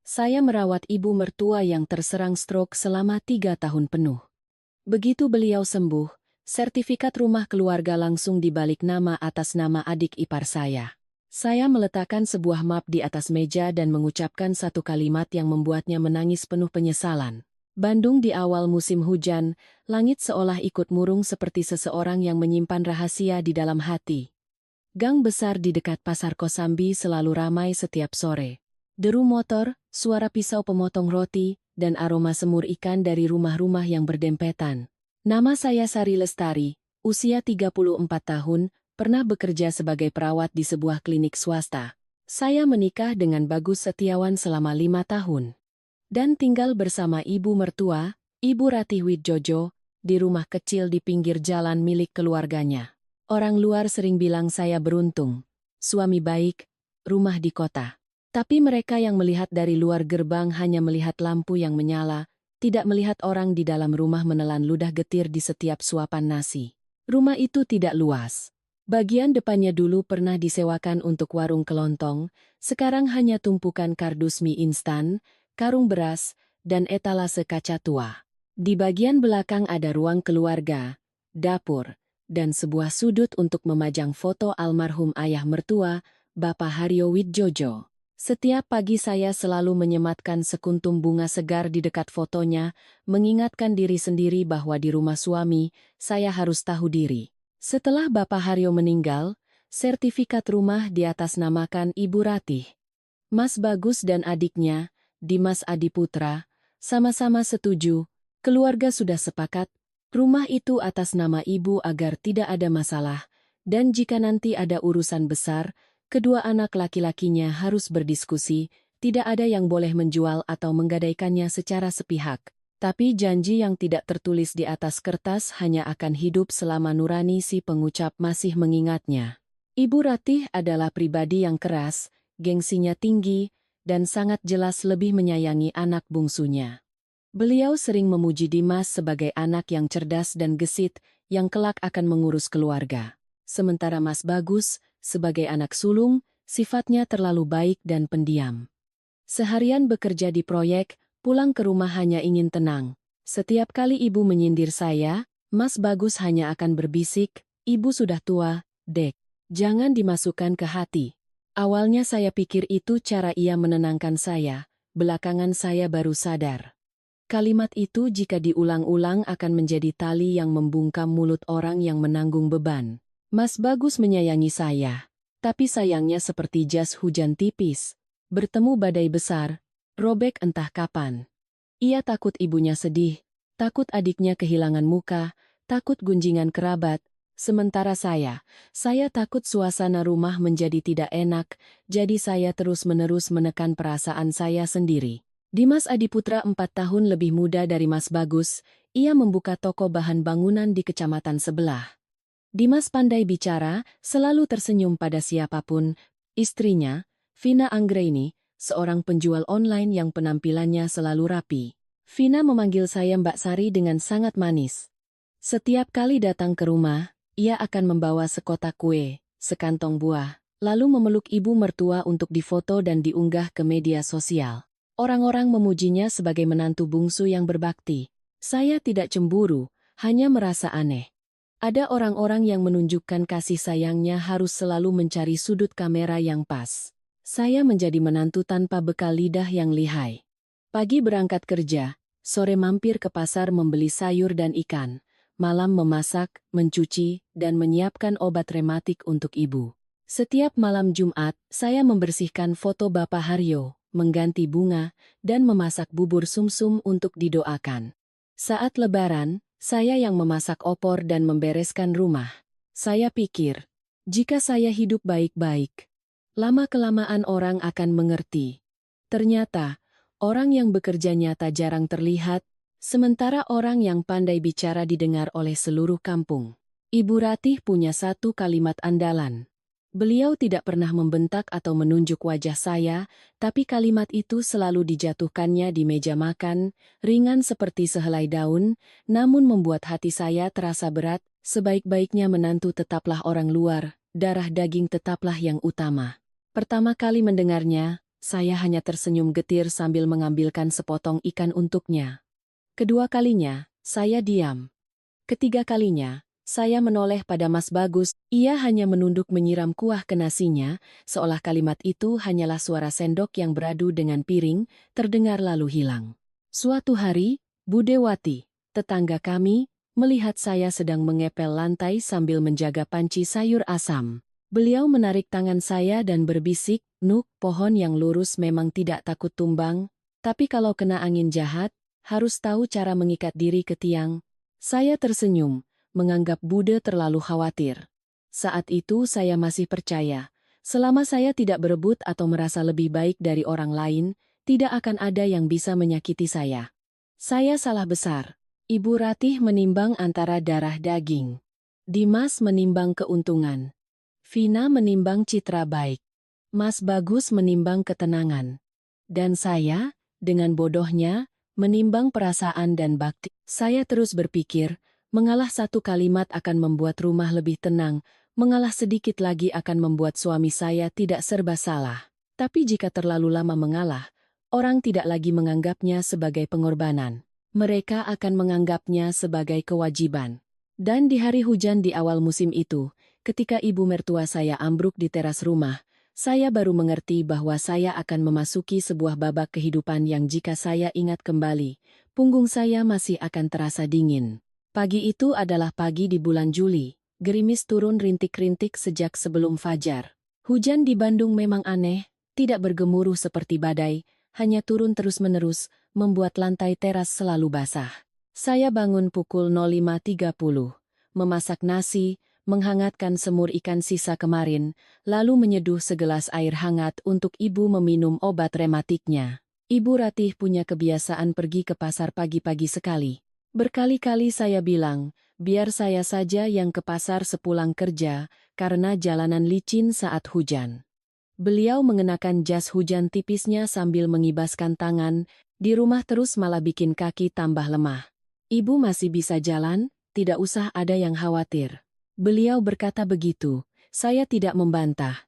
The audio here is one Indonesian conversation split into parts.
Saya merawat ibu mertua yang terserang stroke selama 3 tahun penuh. Begitu beliau sembuh, sertifikat rumah keluarga langsung dibalik nama atas nama adik ipar saya. Saya meletakkan sebuah map di atas meja dan mengucapkan satu kalimat yang membuatnya menangis penuh penyesalan. Bandung di awal musim hujan, langit seolah ikut murung seperti seseorang yang menyimpan rahasia di dalam hati. Gang besar di dekat Pasar Kosambi selalu ramai setiap sore. Deru motor, suara pisau pemotong roti, dan aroma semur ikan dari rumah-rumah yang berdempetan. Nama saya Sari Lestari, usia 34 tahun, pernah bekerja sebagai perawat di sebuah klinik swasta. Saya menikah dengan Bagus Setiawan selama 5 tahun. Dan tinggal bersama ibu mertua, Ibu Ratih Widjojo, di rumah kecil di pinggir jalan milik keluarganya. Orang luar sering bilang saya beruntung. Suami baik, rumah di kota. Tapi mereka yang melihat dari luar gerbang hanya melihat lampu yang menyala, tidak melihat orang di dalam rumah menelan ludah getir di setiap suapan nasi. Rumah itu tidak luas. Bagian depannya dulu pernah disewakan untuk warung kelontong, sekarang hanya tumpukan kardus mie instan, karung beras, dan etalase kaca tua. Di bagian belakang ada ruang keluarga, dapur, dan sebuah sudut untuk memajang foto almarhum ayah mertua, Bapak Haryo Widjojo. Setiap pagi saya selalu menyematkan sekuntum bunga segar di dekat fotonya, mengingatkan diri sendiri bahwa di rumah suami, saya harus tahu diri. Setelah Bapak Haryo meninggal, sertifikat rumah diatasnamakan Ibu Ratih. Mas Bagus dan adiknya, Dimas Adiputra, sama-sama setuju, keluarga sudah sepakat, rumah itu atas nama ibu agar tidak ada masalah, dan jika nanti ada urusan besar, kedua anak laki-lakinya harus berdiskusi, tidak ada yang boleh menjual atau menggadaikannya secara sepihak. Tapi janji yang tidak tertulis di atas kertas hanya akan hidup selama nurani si pengucap masih mengingatnya. Ibu Ratih adalah pribadi yang keras, gengsinya tinggi, dan sangat jelas lebih menyayangi anak bungsunya. Beliau sering memuji Dimas sebagai anak yang cerdas dan gesit, yang kelak akan mengurus keluarga. Sementara Mas Bagus, sebagai anak sulung, sifatnya terlalu baik dan pendiam. Seharian bekerja di proyek, pulang ke rumah hanya ingin tenang. Setiap kali ibu menyindir saya, Mas Bagus hanya akan berbisik, "Ibu sudah tua, Dek. Jangan dimasukkan ke hati." Awalnya saya pikir itu cara ia menenangkan saya, belakangan saya baru sadar. Kalimat itu jika diulang-ulang akan menjadi tali yang membungkam mulut orang yang menanggung beban. Mas Bagus menyayangi saya, tapi sayangnya seperti jas hujan tipis. Bertemu badai besar, robek entah kapan. Ia takut ibunya sedih, takut adiknya kehilangan muka, takut gunjingan kerabat. Sementara saya takut suasana rumah menjadi tidak enak, jadi saya terus-menerus menekan perasaan saya sendiri. Dimas Adiputra 4 tahun lebih muda dari Mas Bagus, ia membuka toko bahan bangunan di kecamatan sebelah. Dimas pandai bicara, selalu tersenyum pada siapapun. Istrinya, Vina Anggraini, seorang penjual online yang penampilannya selalu rapi. Vina memanggil saya Mbak Sari dengan sangat manis. Setiap kali datang ke rumah, ia akan membawa sekotak kue, sekantong buah, lalu memeluk ibu mertua untuk difoto dan diunggah ke media sosial. Orang-orang memujinya sebagai menantu bungsu yang berbakti. Saya tidak cemburu, hanya merasa aneh. Ada orang-orang yang menunjukkan kasih sayangnya harus selalu mencari sudut kamera yang pas. Saya menjadi menantu tanpa bekal lidah yang lihai. Pagi berangkat kerja, sore mampir ke pasar membeli sayur dan ikan, malam memasak, mencuci, dan menyiapkan obat rematik untuk ibu. Setiap malam Jumat, saya membersihkan foto Bapak Haryo, mengganti bunga, dan memasak bubur sumsum untuk didoakan. Saat Lebaran, saya yang memasak opor dan membereskan rumah. Saya pikir, jika saya hidup baik-baik, lama-kelamaan orang akan mengerti. Ternyata, orang yang bekerja nyata jarang terlihat, sementara orang yang pandai bicara didengar oleh seluruh kampung. Ibu Ratih punya satu kalimat andalan. Beliau tidak pernah membentak atau menunjuk wajah saya, tapi kalimat itu selalu dijatuhkannya di meja makan, ringan seperti sehelai daun, namun membuat hati saya terasa berat. Sebaik-baiknya menantu tetaplah orang luar, darah daging tetaplah yang utama. Pertama kali mendengarnya, Saya hanya tersenyum getir sambil mengambilkan sepotong ikan untuknya. Kedua kalinya, saya diam. Ketiga kalinya, saya menoleh pada Mas Bagus. Ia hanya menunduk menyiram kuah ke nasinya, seolah kalimat itu hanyalah suara sendok yang beradu dengan piring, terdengar lalu hilang. Suatu hari, Bu Dewati, tetangga kami, melihat saya sedang mengepel lantai sambil menjaga panci sayur asam. Beliau menarik tangan saya dan berbisik, "Nuk, pohon yang lurus memang tidak takut tumbang, tapi kalau kena angin jahat, harus tahu cara mengikat diri ke tiang." Saya tersenyum, menganggap Bude terlalu khawatir. Saat itu saya masih percaya, selama saya tidak berebut atau merasa lebih baik dari orang lain, tidak akan ada yang bisa menyakiti saya. Saya salah besar. Ibu Ratih menimbang antara darah daging. Dimas menimbang keuntungan. Vina menimbang citra baik. Mas Bagus menimbang ketenangan. Dan saya, dengan bodohnya, menimbang perasaan dan bakti. Saya terus berpikir, mengalah satu kalimat akan membuat rumah lebih tenang, mengalah sedikit lagi akan membuat suami saya tidak serba salah. Tapi jika terlalu lama mengalah, orang tidak lagi menganggapnya sebagai pengorbanan. Mereka akan menganggapnya sebagai kewajiban. Dan di hari hujan di awal musim itu, ketika ibu mertua saya ambruk di teras rumah, saya baru mengerti bahwa saya akan memasuki sebuah babak kehidupan yang jika saya ingat kembali, punggung saya masih akan terasa dingin. Pagi itu adalah pagi di bulan Juli. Gerimis turun rintik-rintik sejak sebelum fajar. Hujan di Bandung memang aneh, tidak bergemuruh seperti badai, hanya turun terus-menerus, membuat lantai teras selalu basah. Saya bangun pukul 05.30, memasak nasi, menghangatkan semur ikan sisa kemarin, lalu menyeduh segelas air hangat untuk ibu meminum obat rematiknya. Ibu Ratih punya kebiasaan pergi ke pasar pagi-pagi sekali. Berkali-kali saya bilang, biar saya saja yang ke pasar sepulang kerja, karena jalanan licin saat hujan. Beliau mengenakan jas hujan tipisnya sambil mengibaskan tangan, di rumah terus malah bikin kaki tambah lemah. "Ibu masih bisa jalan, tidak usah ada yang khawatir." Beliau berkata begitu, saya tidak membantah.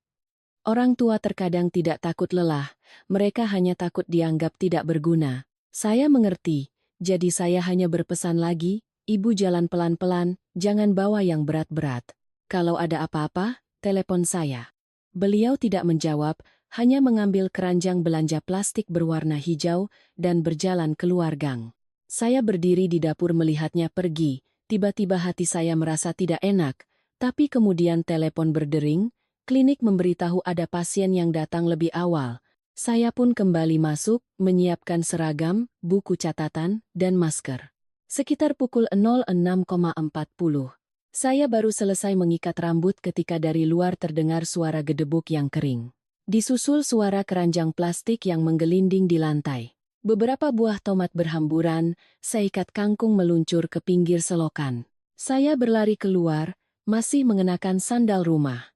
Orang tua terkadang tidak takut lelah, mereka hanya takut dianggap tidak berguna. Saya mengerti, jadi saya hanya berpesan lagi, "Ibu jalan pelan-pelan, jangan bawa yang berat-berat. Kalau ada apa-apa, telepon saya." Beliau tidak menjawab, hanya mengambil keranjang belanja plastik berwarna hijau dan berjalan keluar gang. Saya berdiri di dapur melihatnya pergi, tiba-tiba hati saya merasa tidak enak, tapi kemudian telepon berdering, klinik memberitahu ada pasien yang datang lebih awal. Saya pun kembali masuk, menyiapkan seragam, buku catatan, dan masker. Sekitar pukul 06.40. Saya baru selesai mengikat rambut ketika dari luar terdengar suara gedebuk yang kering. Disusul suara keranjang plastik yang menggelinding di lantai. Beberapa buah tomat berhamburan, seikat kangkung meluncur ke pinggir selokan. Saya berlari keluar, masih mengenakan sandal rumah.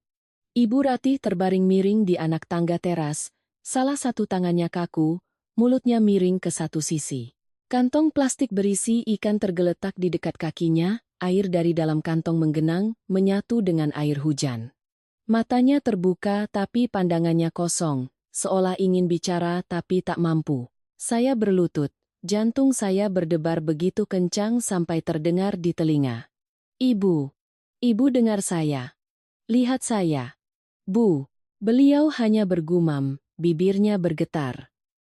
Ibu Ratih terbaring miring di anak tangga teras, salah satu tangannya kaku, mulutnya miring ke satu sisi. Kantong plastik berisi ikan tergeletak di dekat kakinya, air dari dalam kantong menggenang, menyatu dengan air hujan. Matanya terbuka tapi pandangannya kosong, seolah ingin bicara tapi tak mampu. Saya berlutut, jantung saya berdebar begitu kencang sampai terdengar di telinga. "Ibu, ibu dengar saya. Lihat saya." "Bu." Beliau hanya bergumam, bibirnya bergetar.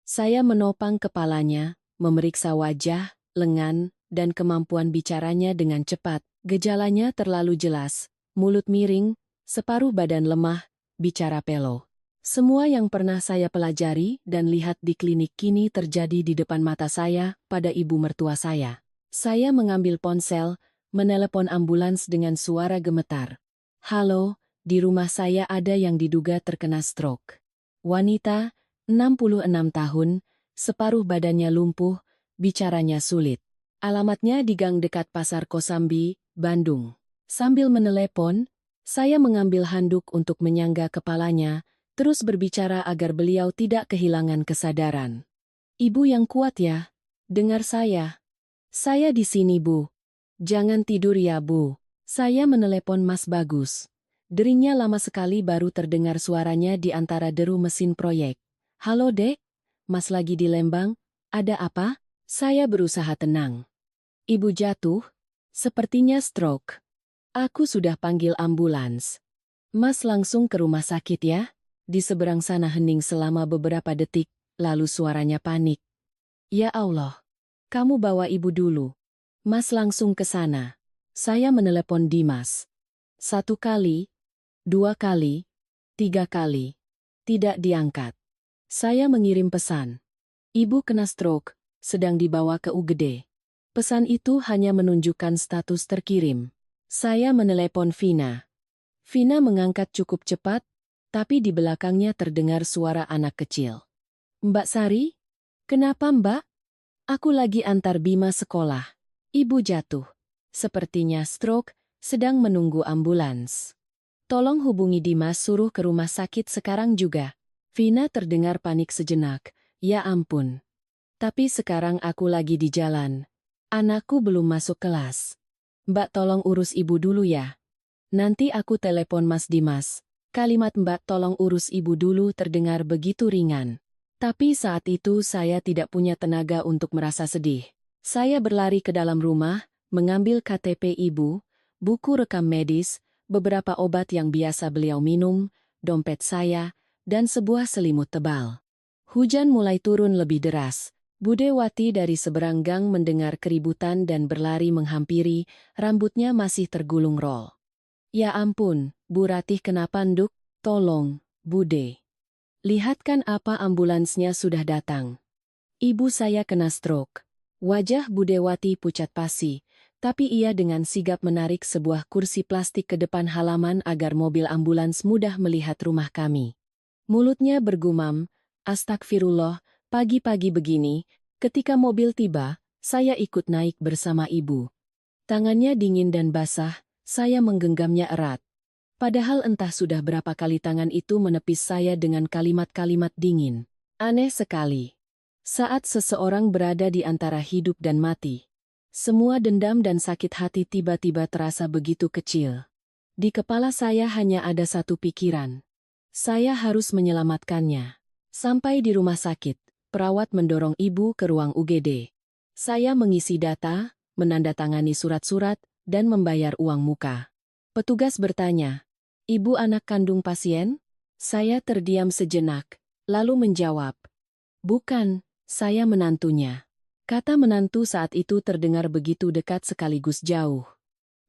Saya menopang kepalanya, memeriksa wajah, lengan, dan kemampuan bicaranya dengan cepat. Gejalanya terlalu jelas, mulut miring, separuh badan lemah, bicara pelo. Semua yang pernah saya pelajari dan lihat di klinik kini terjadi di depan mata saya, pada ibu mertua saya. Saya mengambil ponsel, menelepon ambulans dengan suara gemetar. "Halo, di rumah saya ada yang diduga terkena stroke." Wanita, 66 tahun, separuh badannya lumpuh, bicaranya sulit. Alamatnya di gang dekat Pasar Kosambi, Bandung. Sambil menelepon, saya mengambil handuk untuk menyangga kepalanya, terus berbicara agar beliau tidak kehilangan kesadaran. "Ibu yang kuat ya. Dengar saya. Saya di sini, Bu. Jangan tidur ya, Bu." Saya menelepon Mas Bagus. Deringnya lama sekali baru terdengar suaranya di antara deru mesin proyek. Halo Dek, Mas lagi di Lembang, ada apa? Saya berusaha tenang. Ibu jatuh, sepertinya stroke. Aku sudah panggil ambulans. Mas langsung ke rumah sakit ya. Di seberang sana hening selama beberapa detik, lalu suaranya panik. Ya Allah, kamu bawa ibu dulu. Mas langsung ke sana. Saya menelepon Dimas. 1 kali, 2 kali, 3 kali. Tidak diangkat. Saya mengirim pesan. Ibu kena stroke, sedang dibawa ke UGD. Pesan itu hanya menunjukkan status terkirim. Saya menelepon Vina. Vina mengangkat cukup cepat, tapi di belakangnya terdengar suara anak kecil. Mbak Sari? Kenapa Mbak? Aku lagi antar Bima sekolah. Ibu jatuh. Sepertinya stroke, sedang menunggu ambulans. Tolong hubungi Dimas suruh ke rumah sakit sekarang juga. Vina terdengar panik sejenak. Ya ampun. Tapi sekarang aku lagi di jalan. Anakku belum masuk kelas. Mbak tolong urus ibu dulu ya. Nanti aku telepon Mas Dimas. Kalimat Mbak tolong urus ibu dulu terdengar begitu ringan. Tapi saat itu saya tidak punya tenaga untuk merasa sedih. Saya berlari ke dalam rumah, mengambil KTP ibu, buku rekam medis, beberapa obat yang biasa beliau minum, dompet saya, dan sebuah selimut tebal. Hujan mulai turun lebih deras. Budewati dari seberang gang mendengar keributan dan berlari menghampiri, rambutnya masih tergulung rol. Ya ampun, Bu Ratih kenapa Nduk? Tolong, Bude. Lihatkan apa ambulansnya sudah datang. Ibu saya kena stroke. Wajah Budewati pucat pasi, tapi ia dengan sigap menarik sebuah kursi plastik ke depan halaman agar mobil ambulans mudah melihat rumah kami. Mulutnya bergumam, "Astagfirullah, pagi-pagi begini." Ketika mobil tiba, saya ikut naik bersama ibu. Tangannya dingin dan basah, saya menggenggamnya erat. Padahal entah sudah berapa kali tangan itu menepis saya dengan kalimat-kalimat dingin. Aneh sekali. Saat seseorang berada di antara hidup dan mati, semua dendam dan sakit hati tiba-tiba terasa begitu kecil. Di kepala saya hanya ada satu pikiran. Saya harus menyelamatkannya. Sampai di rumah sakit, perawat mendorong ibu ke ruang UGD. Saya mengisi data, menandatangani surat-surat, dan membayar uang muka. Petugas bertanya, "Ibu anak kandung pasien?" Saya terdiam sejenak, lalu menjawab, "Bukan, saya menantunya." Kata menantu saat itu terdengar begitu dekat sekaligus jauh.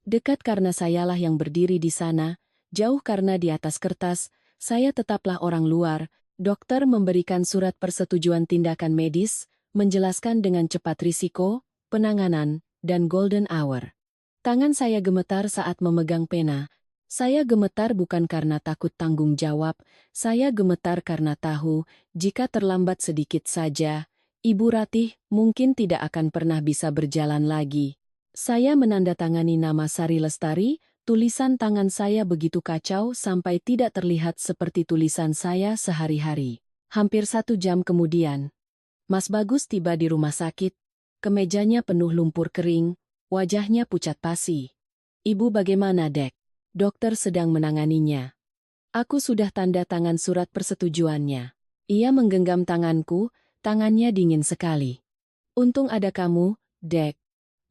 Dekat karena sayalah yang berdiri di sana, jauh karena di atas kertas, saya tetaplah orang luar. Dokter memberikan surat persetujuan tindakan medis, menjelaskan dengan cepat risiko, penanganan, dan golden hour. Tangan saya gemetar saat memegang pena. Saya gemetar bukan karena takut tanggung jawab, saya gemetar karena tahu, jika terlambat sedikit saja, Ibu Ratih mungkin tidak akan pernah bisa berjalan lagi. Saya menandatangani nama Sari Lestari, tulisan tangan saya begitu kacau sampai tidak terlihat seperti tulisan saya sehari-hari. Hampir 1 jam kemudian, Mas Bagus tiba di rumah sakit, kemejanya penuh lumpur kering, wajahnya pucat pasi. "Ibu bagaimana, Dek?" Dokter sedang menanganinya. Aku sudah tanda tangan surat persetujuannya. Ia menggenggam tanganku, tangannya dingin sekali. "Untung ada kamu, Dek.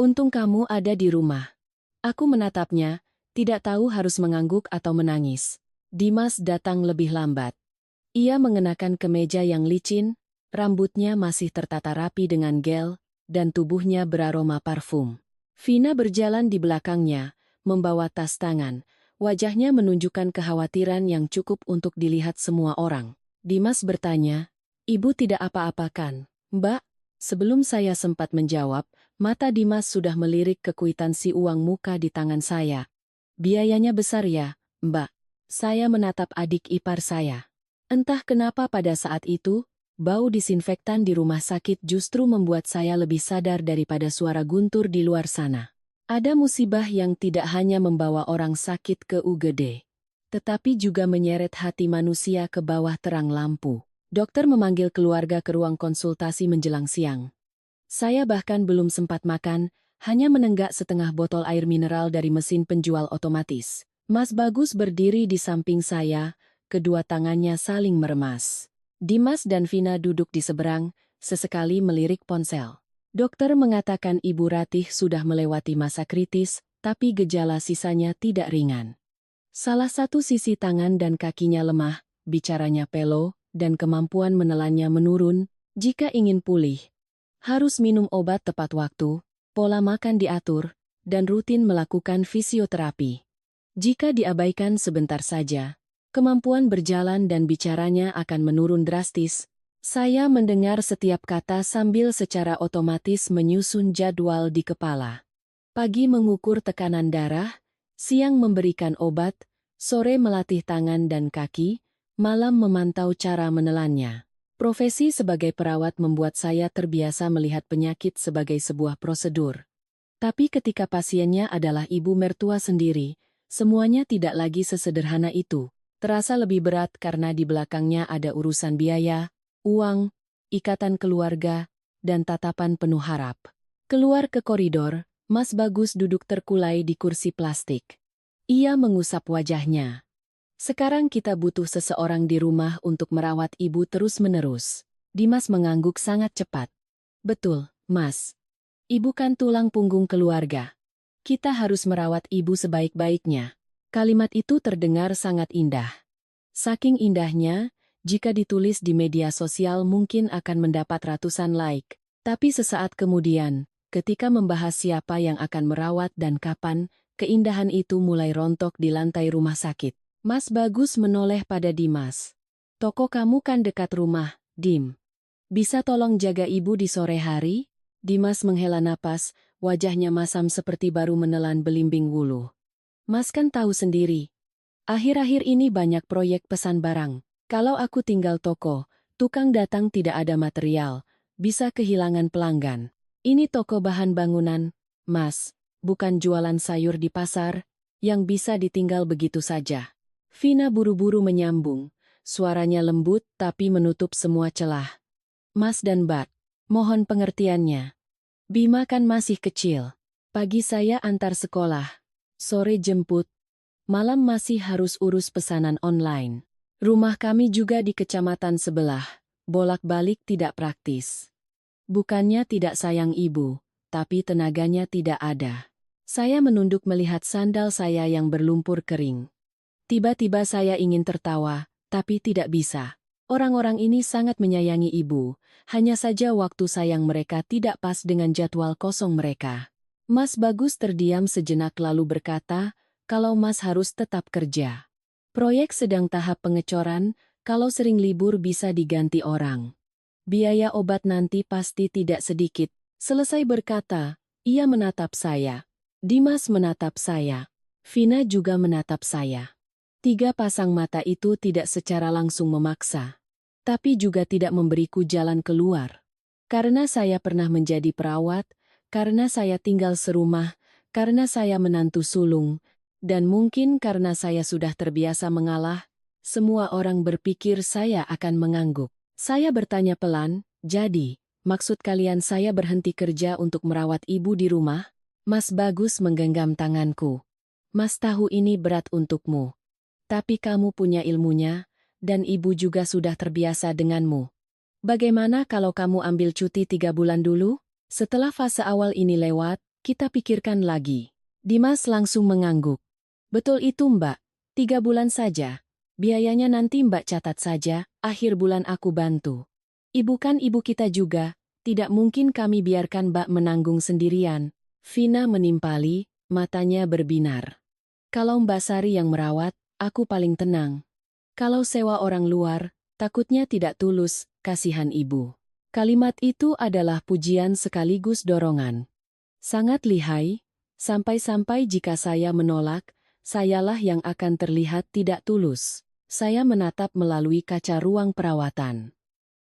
Untung kamu ada di rumah." Aku menatapnya, tidak tahu harus mengangguk atau menangis. Dimas datang lebih lambat. Ia mengenakan kemeja yang licin, rambutnya masih tertata rapi dengan gel, dan tubuhnya beraroma parfum. Vina berjalan di belakangnya, membawa tas tangan. Wajahnya menunjukkan kekhawatiran yang cukup untuk dilihat semua orang. Dimas bertanya, "Ibu tidak apa-apa kan, Mbak?" Sebelum saya sempat menjawab, mata Dimas sudah melirik ke kwitansi uang muka di tangan saya. "Biayanya besar ya, Mbak." Saya menatap adik ipar saya. Entah kenapa pada saat itu, bau disinfektan di rumah sakit justru membuat saya lebih sadar daripada suara guntur di luar sana. Ada musibah yang tidak hanya membawa orang sakit ke UGD, tetapi juga menyeret hati manusia ke bawah terang lampu. Dokter memanggil keluarga ke ruang konsultasi menjelang siang. Saya bahkan belum sempat makan, hanya menenggak setengah botol air mineral dari mesin penjual otomatis. Mas Bagus berdiri di samping saya, kedua tangannya saling meremas. Dimas dan Vina duduk di seberang, sesekali melirik ponsel. Dokter mengatakan Ibu Ratih sudah melewati masa kritis, tapi gejala sisanya tidak ringan. Salah satu sisi tangan dan kakinya lemah, bicaranya pelo, dan kemampuan menelannya menurun. Jika ingin pulih, harus minum obat tepat waktu, pola makan diatur, dan rutin melakukan fisioterapi. Jika diabaikan sebentar saja, kemampuan berjalan dan bicaranya akan menurun drastis. Saya mendengar setiap kata sambil secara otomatis menyusun jadwal di kepala. Pagi mengukur tekanan darah, siang memberikan obat, sore melatih tangan dan kaki, malam memantau cara menelannya. Profesi sebagai perawat membuat saya terbiasa melihat penyakit sebagai sebuah prosedur. Tapi ketika pasiennya adalah ibu mertua sendiri, semuanya tidak lagi sesederhana itu. Terasa lebih berat karena di belakangnya ada urusan biaya, uang, ikatan keluarga, dan tatapan penuh harap. Keluar ke koridor, Mas Bagus duduk terkulai di kursi plastik. Ia mengusap wajahnya. Sekarang kita butuh seseorang di rumah untuk merawat ibu terus-menerus. Dimas mengangguk sangat cepat. Betul, Mas. Ibu kan tulang punggung keluarga. Kita harus merawat ibu sebaik-baiknya. Kalimat itu terdengar sangat indah. Saking indahnya, jika ditulis di media sosial mungkin akan mendapat ratusan like. Tapi sesaat kemudian, ketika membahas siapa yang akan merawat dan kapan, keindahan itu mulai rontok di lantai rumah sakit. Mas Bagus menoleh pada Dimas. Toko kamu kan dekat rumah, Dim. Bisa tolong jaga ibu di sore hari? Dimas menghela napas, wajahnya masam seperti baru menelan belimbing wulu. Mas kan tahu sendiri. Akhir-akhir ini banyak proyek pesan barang. Kalau aku tinggal toko, tukang datang tidak ada material, bisa kehilangan pelanggan. Ini toko bahan bangunan, Mas, bukan jualan sayur di pasar, yang bisa ditinggal begitu saja. Vina buru-buru menyambung, suaranya lembut tapi menutup semua celah. Mas dan Mbak, mohon pengertiannya. Bima kan masih kecil. Pagi saya antar sekolah, sore jemput, malam masih harus urus pesanan online. Rumah kami juga di kecamatan sebelah, bolak-balik tidak praktis. Bukannya tidak sayang ibu, tapi tenaganya tidak ada. Saya menunduk melihat sandal saya yang berlumpur kering. Tiba-tiba saya ingin tertawa, tapi tidak bisa. Orang-orang ini sangat menyayangi ibu, hanya saja waktu sayang mereka tidak pas dengan jadwal kosong mereka. Mas Bagus terdiam sejenak lalu berkata, kalau Mas harus tetap kerja. Proyek sedang tahap pengecoran, kalau sering libur bisa diganti orang. Biaya obat nanti pasti tidak sedikit. Selesai berkata, ia menatap saya. Dimas menatap saya. Vina juga menatap saya. Tiga pasang mata itu tidak secara langsung memaksa, tapi juga tidak memberiku jalan keluar. Karena saya pernah menjadi perawat, karena saya tinggal serumah, karena saya menantu sulung, dan mungkin karena saya sudah terbiasa mengalah, semua orang berpikir saya akan mengangguk. Saya bertanya pelan, jadi, maksud kalian saya berhenti kerja untuk merawat ibu di rumah? Mas Bagus menggenggam tanganku. Mas tahu ini berat untukmu. Tapi kamu punya ilmunya, dan ibu juga sudah terbiasa denganmu. Bagaimana kalau kamu ambil cuti 3 bulan dulu? Setelah fase awal ini lewat, kita pikirkan lagi. Dimas langsung mengangguk. Betul itu Mbak, 3 bulan saja. Biayanya nanti Mbak catat saja, akhir bulan aku bantu. Ibu kan ibu kita juga, tidak mungkin kami biarkan Mbak menanggung sendirian. Vina menimpali, matanya berbinar. Kalau Mbak Sari yang merawat, aku paling tenang. Kalau sewa orang luar, takutnya tidak tulus, kasihan ibu. Kalimat itu adalah pujian sekaligus dorongan. Sangat lihai, sampai-sampai jika saya menolak, sayalah yang akan terlihat tidak tulus. Saya menatap melalui kaca ruang perawatan.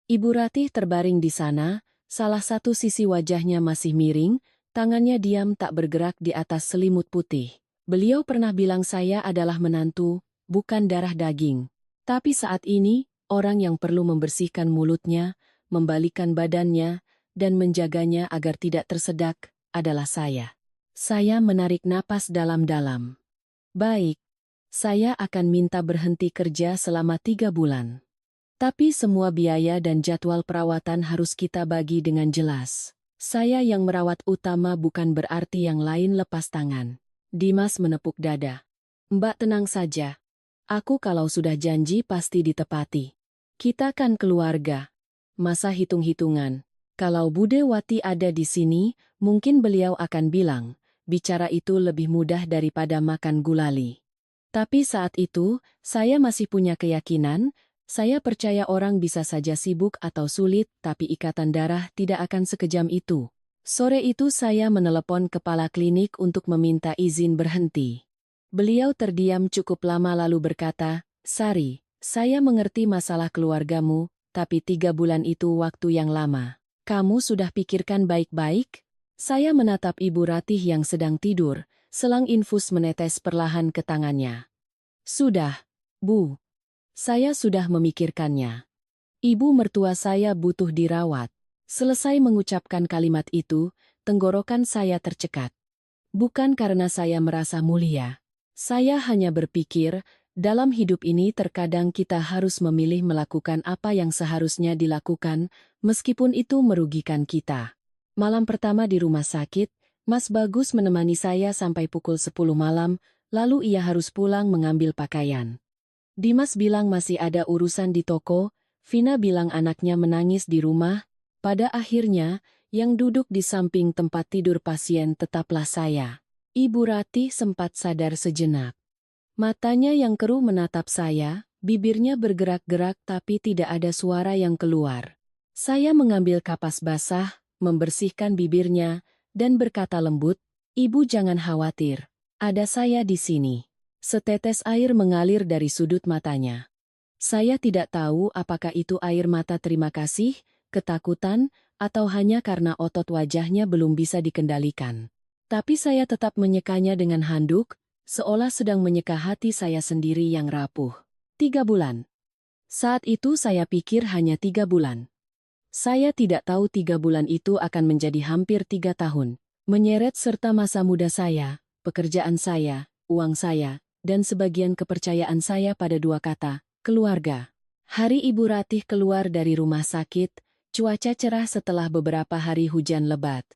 Ibu Ratih terbaring di sana, salah satu sisi wajahnya masih miring, tangannya diam tak bergerak di atas selimut putih. Beliau pernah bilang saya adalah menantu, bukan darah daging. Tapi saat ini, orang yang perlu membersihkan mulutnya, membalikan badannya, dan menjaganya agar tidak tersedak, adalah saya. Saya menarik napas dalam-dalam. Baik. Saya akan minta berhenti kerja selama 3 bulan. Tapi semua biaya dan jadwal perawatan harus kita bagi dengan jelas. Saya yang merawat utama bukan berarti yang lain lepas tangan. Dimas menepuk dada. Mbak tenang saja. Aku kalau sudah janji pasti ditepati. Kita kan keluarga. Masa hitung-hitungan. Kalau Bude Wati ada di sini, mungkin beliau akan bilang, bicara itu lebih mudah daripada makan gulali. Tapi saat itu, saya masih punya keyakinan, saya percaya orang bisa saja sibuk atau sulit, tapi ikatan darah tidak akan sekejam itu. Sore itu saya menelepon kepala klinik untuk meminta izin berhenti. Beliau terdiam cukup lama lalu berkata, "Sari, saya mengerti masalah keluargamu, tapi 3 bulan itu waktu yang lama. Kamu sudah pikirkan baik-baik?" Saya menatap Ibu Ratih yang sedang tidur, selang infus menetes perlahan ke tangannya. "Sudah, Bu. Saya sudah memikirkannya. Ibu mertua saya butuh dirawat." Selesai mengucapkan kalimat itu, tenggorokan saya tercekat. Bukan karena saya merasa mulia. Saya hanya berpikir, dalam hidup ini terkadang kita harus memilih melakukan apa yang seharusnya dilakukan, meskipun itu merugikan kita. Malam pertama di rumah sakit, Mas Bagus menemani saya sampai pukul 10 malam, lalu ia harus pulang mengambil pakaian. Dimas bilang masih ada urusan di toko, Vina bilang anaknya menangis di rumah. Pada akhirnya, yang duduk di samping tempat tidur pasien tetaplah saya. Ibu Ratih sempat sadar sejenak. Matanya yang keruh menatap saya, bibirnya bergerak-gerak tapi tidak ada suara yang keluar. Saya mengambil kapas basah, membersihkan bibirnya, dan berkata lembut, "Ibu jangan khawatir, ada saya di sini." Setetes air mengalir dari sudut matanya. Saya tidak tahu apakah itu air mata terima kasih, ketakutan, atau hanya karena otot wajahnya belum bisa dikendalikan. Tapi saya tetap menyekanya dengan handuk, seolah sedang menyeka hati saya sendiri yang rapuh. 3 bulan. Saat itu saya pikir hanya 3 bulan. Saya tidak tahu 3 bulan itu akan menjadi hampir 3 tahun. Menyeret serta masa muda saya, pekerjaan saya, uang saya, dan sebagian kepercayaan saya pada 2 kata, keluarga. Hari Ibu Ratih keluar dari rumah sakit, cuaca cerah setelah beberapa hari hujan lebat.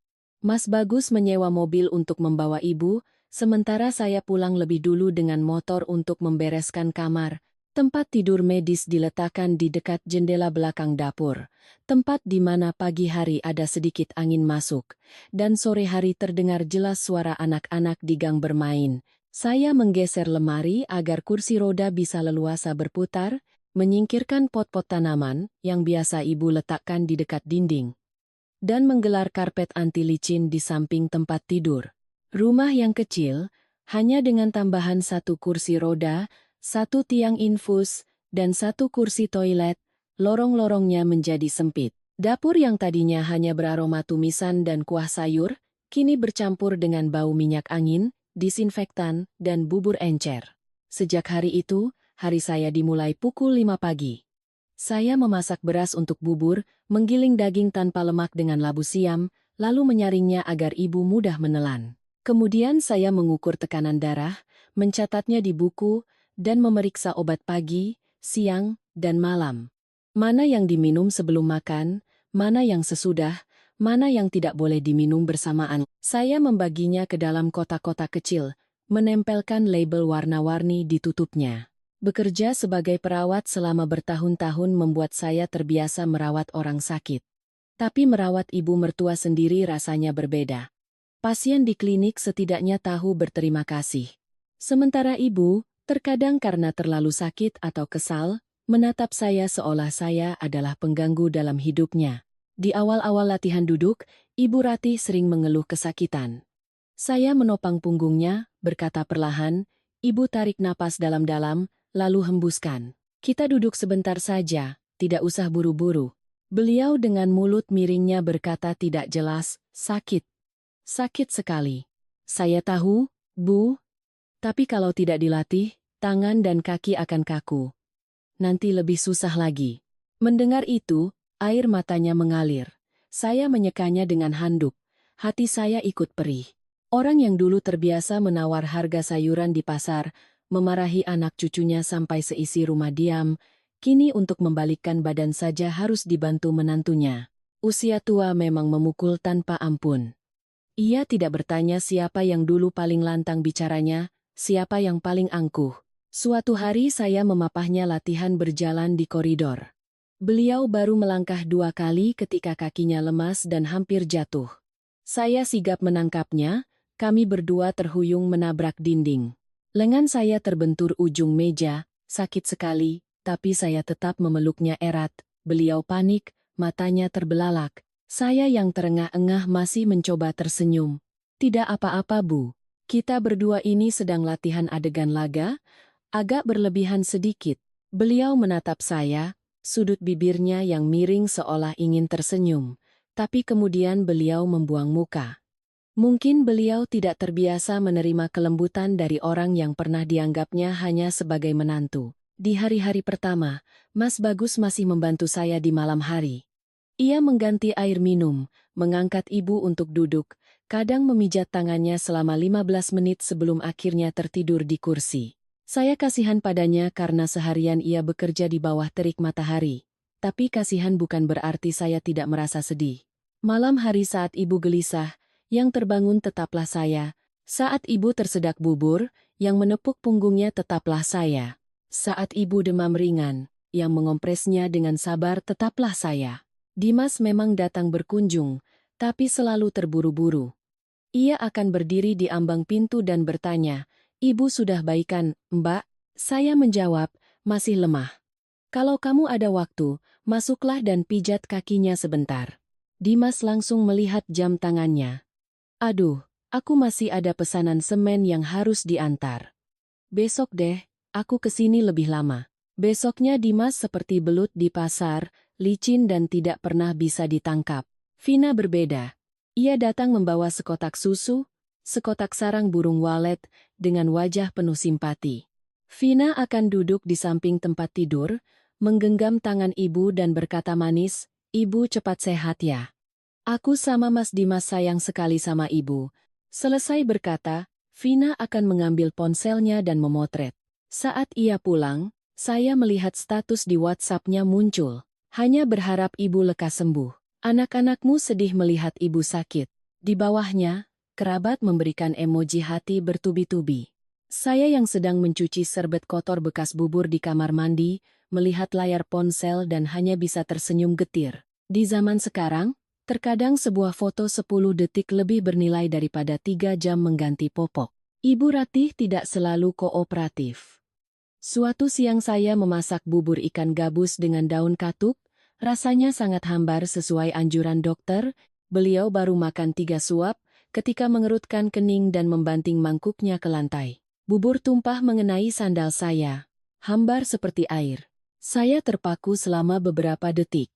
Mas Bagus menyewa mobil untuk membawa ibu, sementara saya pulang lebih dulu dengan motor untuk membereskan kamar. Tempat tidur medis diletakkan di dekat jendela belakang dapur, tempat di mana pagi hari ada sedikit angin masuk, dan sore hari terdengar jelas suara anak-anak di gang bermain. Saya menggeser lemari agar kursi roda bisa leluasa berputar, menyingkirkan pot-pot tanaman yang biasa ibu letakkan di dekat dinding, dan menggelar karpet anti licin di samping tempat tidur. Rumah yang kecil, hanya dengan tambahan 1 kursi roda, 1 tiang infus, dan 1 kursi toilet, lorong-lorongnya menjadi sempit. Dapur yang tadinya hanya beraroma tumisan dan kuah sayur, kini bercampur dengan bau minyak angin, disinfektan, dan bubur encer. Sejak hari itu, hari saya dimulai pukul 5 pagi. Saya memasak beras untuk bubur, menggiling daging tanpa lemak dengan labu siam, lalu menyaringnya agar ibu mudah menelan. Kemudian saya mengukur tekanan darah, mencatatnya di buku, dan memeriksa obat pagi, siang, dan malam. Mana yang diminum sebelum makan, mana yang sesudah, mana yang tidak boleh diminum bersamaan. Saya membaginya ke dalam kotak-kotak kecil, menempelkan label warna-warni di tutupnya. Bekerja sebagai perawat selama bertahun-tahun membuat saya terbiasa merawat orang sakit. Tapi merawat ibu mertua sendiri rasanya berbeda. Pasien di klinik setidaknya tahu berterima kasih. Sementara ibu, terkadang karena terlalu sakit atau kesal, menatap saya seolah saya adalah pengganggu dalam hidupnya. Di awal-awal latihan duduk, Ibu Ratih sering mengeluh kesakitan. Saya menopang punggungnya, berkata perlahan, "Ibu tarik napas dalam-dalam, lalu hembuskan. Kita duduk sebentar saja, tidak usah buru-buru." Beliau dengan mulut miringnya berkata tidak jelas, "Sakit. Sakit sekali." "Saya tahu, Bu. Tapi kalau tidak dilatih, tangan dan kaki akan kaku. Nanti lebih susah lagi." Mendengar itu, air matanya mengalir. Saya menyekanya dengan handuk. Hati saya ikut perih. Orang yang dulu terbiasa menawar harga sayuran di pasar, memarahi anak cucunya sampai seisi rumah diam, Kini untuk membalikkan badan saja harus dibantu menantunya. Usia tua memang memukul tanpa ampun. Ia tidak bertanya siapa yang dulu paling lantang bicaranya, siapa yang paling angkuh. Suatu hari saya memapahnya latihan berjalan di koridor. Beliau baru melangkah 2 kali ketika kakinya lemas dan hampir jatuh. Saya sigap menangkapnya, kami berdua terhuyung menabrak dinding. Lengan saya terbentur ujung meja, sakit sekali, tapi saya tetap memeluknya erat. Beliau panik, matanya terbelalak. Saya yang terengah-engah masih mencoba tersenyum. Tidak apa-apa, Bu. Kita berdua ini sedang latihan adegan laga, agak berlebihan sedikit. Beliau menatap saya, sudut bibirnya yang miring seolah ingin tersenyum. Tapi kemudian beliau membuang muka. Mungkin beliau tidak terbiasa menerima kelembutan dari orang yang pernah dianggapnya hanya sebagai menantu. Di hari-hari pertama, Mas Bagus masih membantu saya di malam hari. Ia mengganti air minum, mengangkat ibu untuk duduk, kadang memijat tangannya selama 15 menit sebelum akhirnya tertidur di kursi. Saya kasihan padanya karena seharian ia bekerja di bawah terik matahari. Tapi kasihan bukan berarti saya tidak merasa sedih. Malam hari saat ibu gelisah, yang terbangun tetaplah saya. Saat ibu tersedak bubur, yang menepuk punggungnya tetaplah saya. Saat ibu demam ringan, yang mengompresnya dengan sabar tetaplah saya. Dimas memang datang berkunjung, tapi selalu terburu-buru. Ia akan berdiri di ambang pintu dan bertanya, "Ibu sudah baikan, Mbak?" Saya menjawab, "Masih lemah. Kalau kamu ada waktu, masuklah dan pijat kakinya sebentar." Dimas langsung melihat jam tangannya. "Aduh, aku masih ada pesanan semen yang harus diantar. Besok deh, aku kesini lebih lama." Besoknya Dimas seperti belut di pasar, licin dan tidak pernah bisa ditangkap. Vina berbeda. Ia datang membawa sekotak susu, sekotak sarang burung walet, dengan wajah penuh simpati. Vina akan duduk di samping tempat tidur, menggenggam tangan ibu dan berkata manis, "Ibu cepat sehat ya. Aku sama Mas Dimas sayang sekali sama ibu." Selesai berkata, Vina akan mengambil ponselnya dan memotret. Saat ia pulang, saya melihat status di WhatsApp-nya muncul. Hanya berharap ibu lekas sembuh. Anak-anakmu sedih melihat ibu sakit. Di bawahnya, kerabat memberikan emoji hati bertubi-tubi. Saya yang sedang mencuci serbet kotor bekas bubur di kamar mandi, melihat layar ponsel dan hanya bisa tersenyum getir. Di zaman sekarang, terkadang sebuah foto 10 detik lebih bernilai daripada 3 jam mengganti popok. Ibu Ratih tidak selalu kooperatif. Suatu siang saya memasak bubur ikan gabus dengan daun katuk, rasanya sangat hambar sesuai anjuran dokter. Beliau baru makan 3 suap, ketika mengerutkan kening dan membanting mangkuknya ke lantai. Bubur tumpah mengenai sandal saya, hambar seperti air. Saya terpaku selama beberapa detik.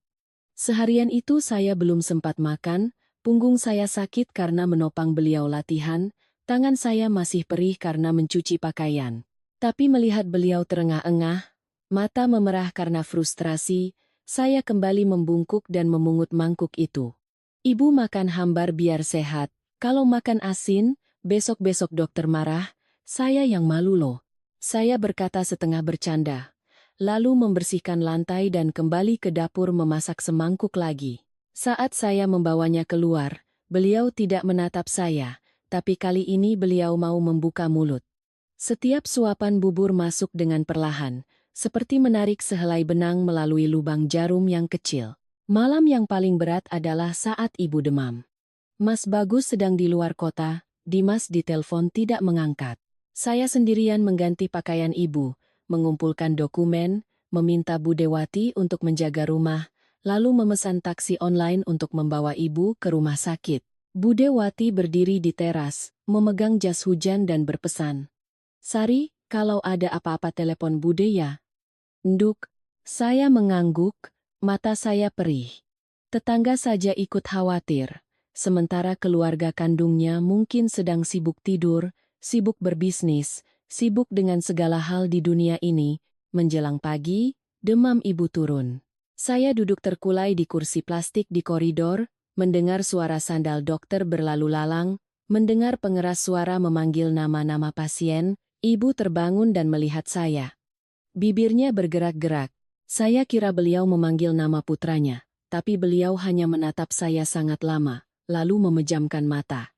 Seharian itu saya belum sempat makan, punggung saya sakit karena menopang beliau latihan, tangan saya masih perih karena mencuci pakaian. Tapi melihat beliau terengah-engah, mata memerah karena frustrasi, saya kembali membungkuk dan memungut mangkuk itu. "Ibu makan hambar biar sehat, kalau makan asin, besok-besok dokter marah, saya yang malu loh." Saya berkata setengah bercanda, lalu membersihkan lantai dan kembali ke dapur memasak semangkuk lagi. Saat saya membawanya keluar, beliau tidak menatap saya, tapi kali ini beliau mau membuka mulut. Setiap suapan bubur masuk dengan perlahan, seperti menarik sehelai benang melalui lubang jarum yang kecil. Malam yang paling berat adalah saat ibu demam. Mas Bagus sedang di luar kota, Dimas ditelepon tidak mengangkat. Saya sendirian mengganti pakaian ibu, mengumpulkan dokumen, meminta Bu Dewati untuk menjaga rumah, lalu memesan taksi online untuk membawa ibu ke rumah sakit. Bu Dewati berdiri di teras, memegang jas hujan dan berpesan, "Sari, kalau ada apa-apa telepon Bude ya." "Nduk." Saya mengangguk, mata saya perih. Tetangga saja ikut khawatir, sementara keluarga kandungnya mungkin sedang sibuk tidur, sibuk berbisnis, sibuk dengan segala hal di dunia ini. Menjelang pagi, demam ibu turun. Saya duduk terkulai di kursi plastik di koridor, mendengar suara sandal dokter berlalu lalang, mendengar pengeras suara memanggil nama-nama pasien. Ibu terbangun dan melihat saya. Bibirnya bergerak-gerak. Saya kira beliau memanggil nama putranya, tapi beliau hanya menatap saya sangat lama, lalu memejamkan mata.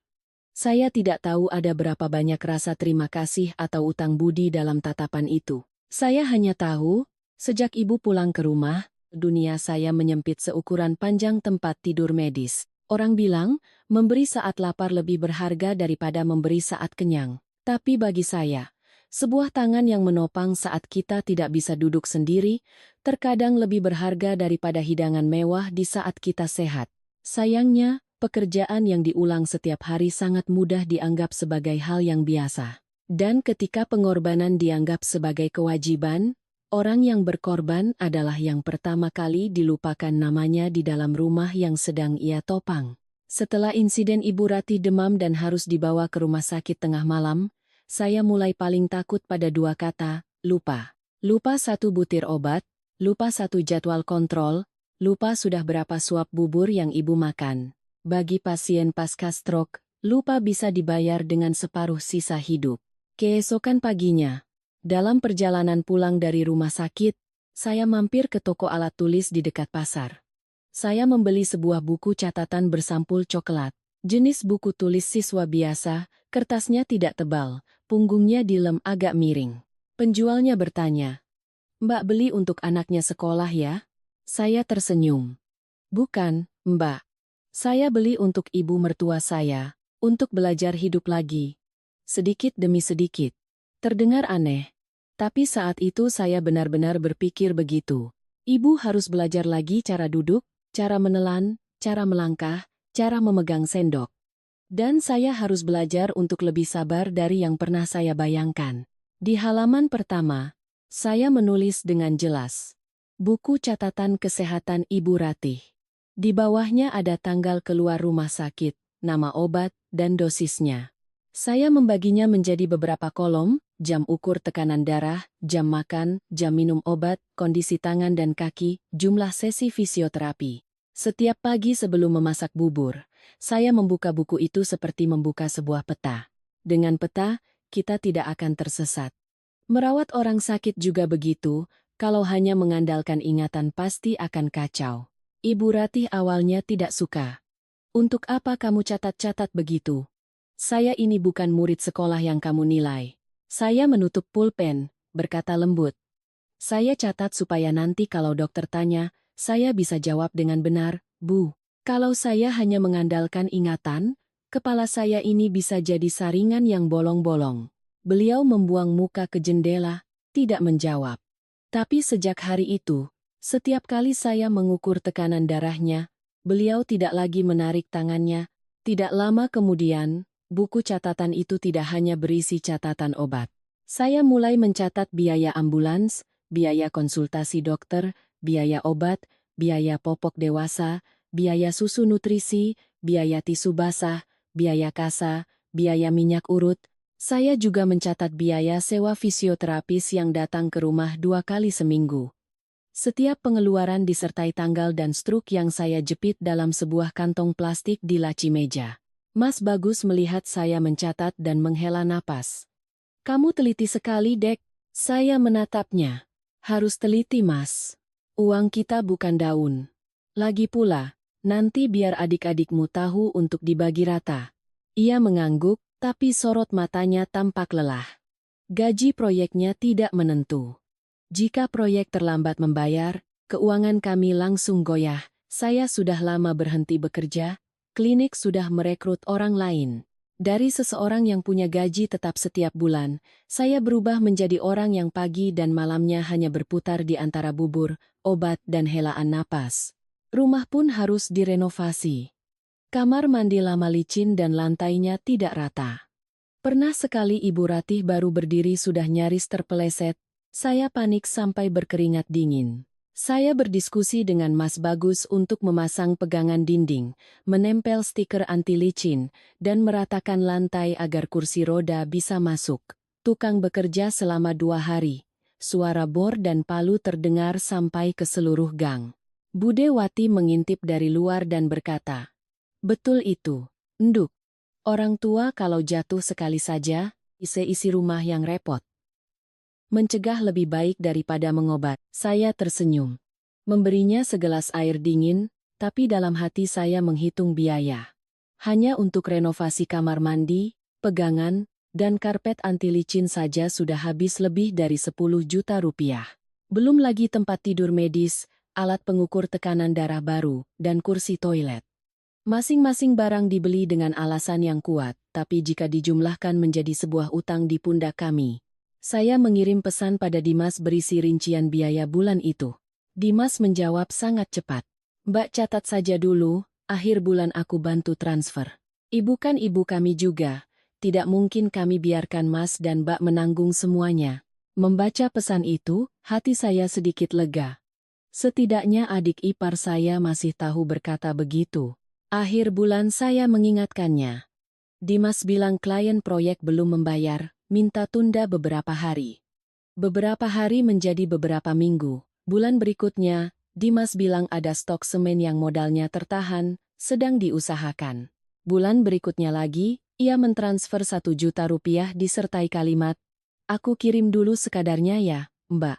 Saya tidak tahu ada berapa banyak rasa terima kasih atau utang budi dalam tatapan itu. Saya hanya tahu, sejak ibu pulang ke rumah, dunia saya menyempit seukuran panjang tempat tidur medis. Orang bilang, memberi saat lapar lebih berharga daripada memberi saat kenyang. Tapi bagi saya, sebuah tangan yang menopang saat kita tidak bisa duduk sendiri, terkadang lebih berharga daripada hidangan mewah di saat kita sehat. Sayangnya, pekerjaan yang diulang setiap hari sangat mudah dianggap sebagai hal yang biasa. Dan ketika pengorbanan dianggap sebagai kewajiban, orang yang berkorban adalah yang pertama kali dilupakan namanya di dalam rumah yang sedang ia topang. Setelah insiden Ibu Ratih demam dan harus dibawa ke rumah sakit tengah malam, saya mulai paling takut pada dua kata, lupa. Lupa satu butir obat, lupa satu jadwal kontrol, lupa sudah berapa suap bubur yang ibu makan. Bagi pasien pasca stroke, lupa bisa dibayar dengan separuh sisa hidup. Keesokan paginya, dalam perjalanan pulang dari rumah sakit, saya mampir ke toko alat tulis di dekat pasar. Saya membeli sebuah buku catatan bersampul coklat. Jenis buku tulis siswa biasa, kertasnya tidak tebal, punggungnya dilem agak miring. Penjualnya bertanya, "Mbak beli untuk anaknya sekolah ya?" Saya tersenyum. "Bukan, Mbak. Saya beli untuk ibu mertua saya, untuk belajar hidup lagi. Sedikit demi sedikit." Terdengar aneh. Tapi saat itu saya benar-benar berpikir begitu. Ibu harus belajar lagi cara duduk, cara menelan, cara melangkah, cara memegang sendok. Dan saya harus belajar untuk lebih sabar dari yang pernah saya bayangkan. Di halaman pertama, saya menulis dengan jelas. Buku catatan kesehatan Ibu Ratih. Di bawahnya ada tanggal keluar rumah sakit, nama obat, dan dosisnya. Saya membaginya menjadi beberapa kolom, jam ukur tekanan darah, jam makan, jam minum obat, kondisi tangan dan kaki, jumlah sesi fisioterapi. Setiap pagi sebelum memasak bubur, saya membuka buku itu seperti membuka sebuah peta. Dengan peta, kita tidak akan tersesat. Merawat orang sakit juga begitu, kalau hanya mengandalkan ingatan pasti akan kacau. Ibu Ratih awalnya tidak suka. "Untuk apa kamu catat-catat begitu? Saya ini bukan murid sekolah yang kamu nilai." Saya menutup pulpen, berkata lembut. "Saya catat supaya nanti kalau dokter tanya, saya bisa jawab dengan benar, Bu. Kalau saya hanya mengandalkan ingatan, kepala saya ini bisa jadi saringan yang bolong-bolong." Beliau membuang muka ke jendela, tidak menjawab. Tapi sejak hari itu, setiap kali saya mengukur tekanan darahnya, beliau tidak lagi menarik tangannya. Tidak lama kemudian, buku catatan itu tidak hanya berisi catatan obat. Saya mulai mencatat biaya ambulans, biaya konsultasi dokter, biaya obat, biaya popok dewasa, biaya susu nutrisi, biaya tisu basah, biaya kasa, biaya minyak urut. Saya juga mencatat biaya sewa fisioterapis yang datang ke rumah 2 kali seminggu. Setiap pengeluaran disertai tanggal dan struk yang saya jepit dalam sebuah kantong plastik di laci meja. Mas Bagus melihat saya mencatat dan menghela napas. "Kamu teliti sekali, Dek." Saya menatapnya. "Harus teliti, Mas. Uang kita bukan daun. Lagi pula, nanti biar adik-adikmu tahu untuk dibagi rata." Ia mengangguk, tapi sorot matanya tampak lelah. "Gaji proyeknya tidak menentu. Jika proyek terlambat membayar, keuangan kami langsung goyah. Saya sudah lama berhenti bekerja, klinik sudah merekrut orang lain. Dari seseorang yang punya gaji tetap setiap bulan, saya berubah menjadi orang yang pagi dan malamnya hanya berputar di antara bubur, obat dan helaan napas. Rumah pun harus direnovasi. Kamar mandi lama licin dan lantainya tidak rata. Pernah sekali Ibu Ratih baru berdiri sudah nyaris terpeleset. Saya panik sampai berkeringat dingin. Saya berdiskusi dengan Mas Bagus untuk memasang pegangan dinding, menempel stiker anti licin, dan meratakan lantai agar kursi roda bisa masuk. Tukang bekerja selama 2 hari. Suara bor dan palu terdengar sampai ke seluruh gang. Bude Wati mengintip dari luar dan berkata, "Betul itu, Nduk. Orang tua kalau jatuh sekali saja, isi rumah yang repot." Mencegah lebih baik daripada mengobat. Saya tersenyum. Memberinya segelas air dingin, tapi dalam hati saya menghitung biaya. Hanya untuk renovasi kamar mandi, pegangan, dan karpet anti licin saja sudah habis lebih dari 10 juta rupiah. Belum lagi tempat tidur medis, alat pengukur tekanan darah baru, dan kursi toilet. Masing-masing barang dibeli dengan alasan yang kuat, tapi jika dijumlahkan menjadi sebuah utang di pundak kami. Saya mengirim pesan pada Dimas berisi rincian biaya bulan itu. Dimas menjawab sangat cepat. Mbak catat saja dulu, akhir bulan aku bantu transfer. Ibu kan ibu kami juga. Tidak mungkin kami biarkan Mas dan Mbak menanggung semuanya. Membaca pesan itu, hati saya sedikit lega. Setidaknya adik ipar saya masih tahu berkata begitu. Akhir bulan saya mengingatkannya. Dimas bilang klien proyek belum membayar, minta tunda beberapa hari. Beberapa hari menjadi beberapa minggu. Bulan berikutnya, Dimas bilang ada stok semen yang modalnya tertahan, sedang diusahakan. Bulan berikutnya lagi, ia mentransfer 1 juta rupiah disertai kalimat, "Aku kirim dulu sekadarnya ya, Mbak.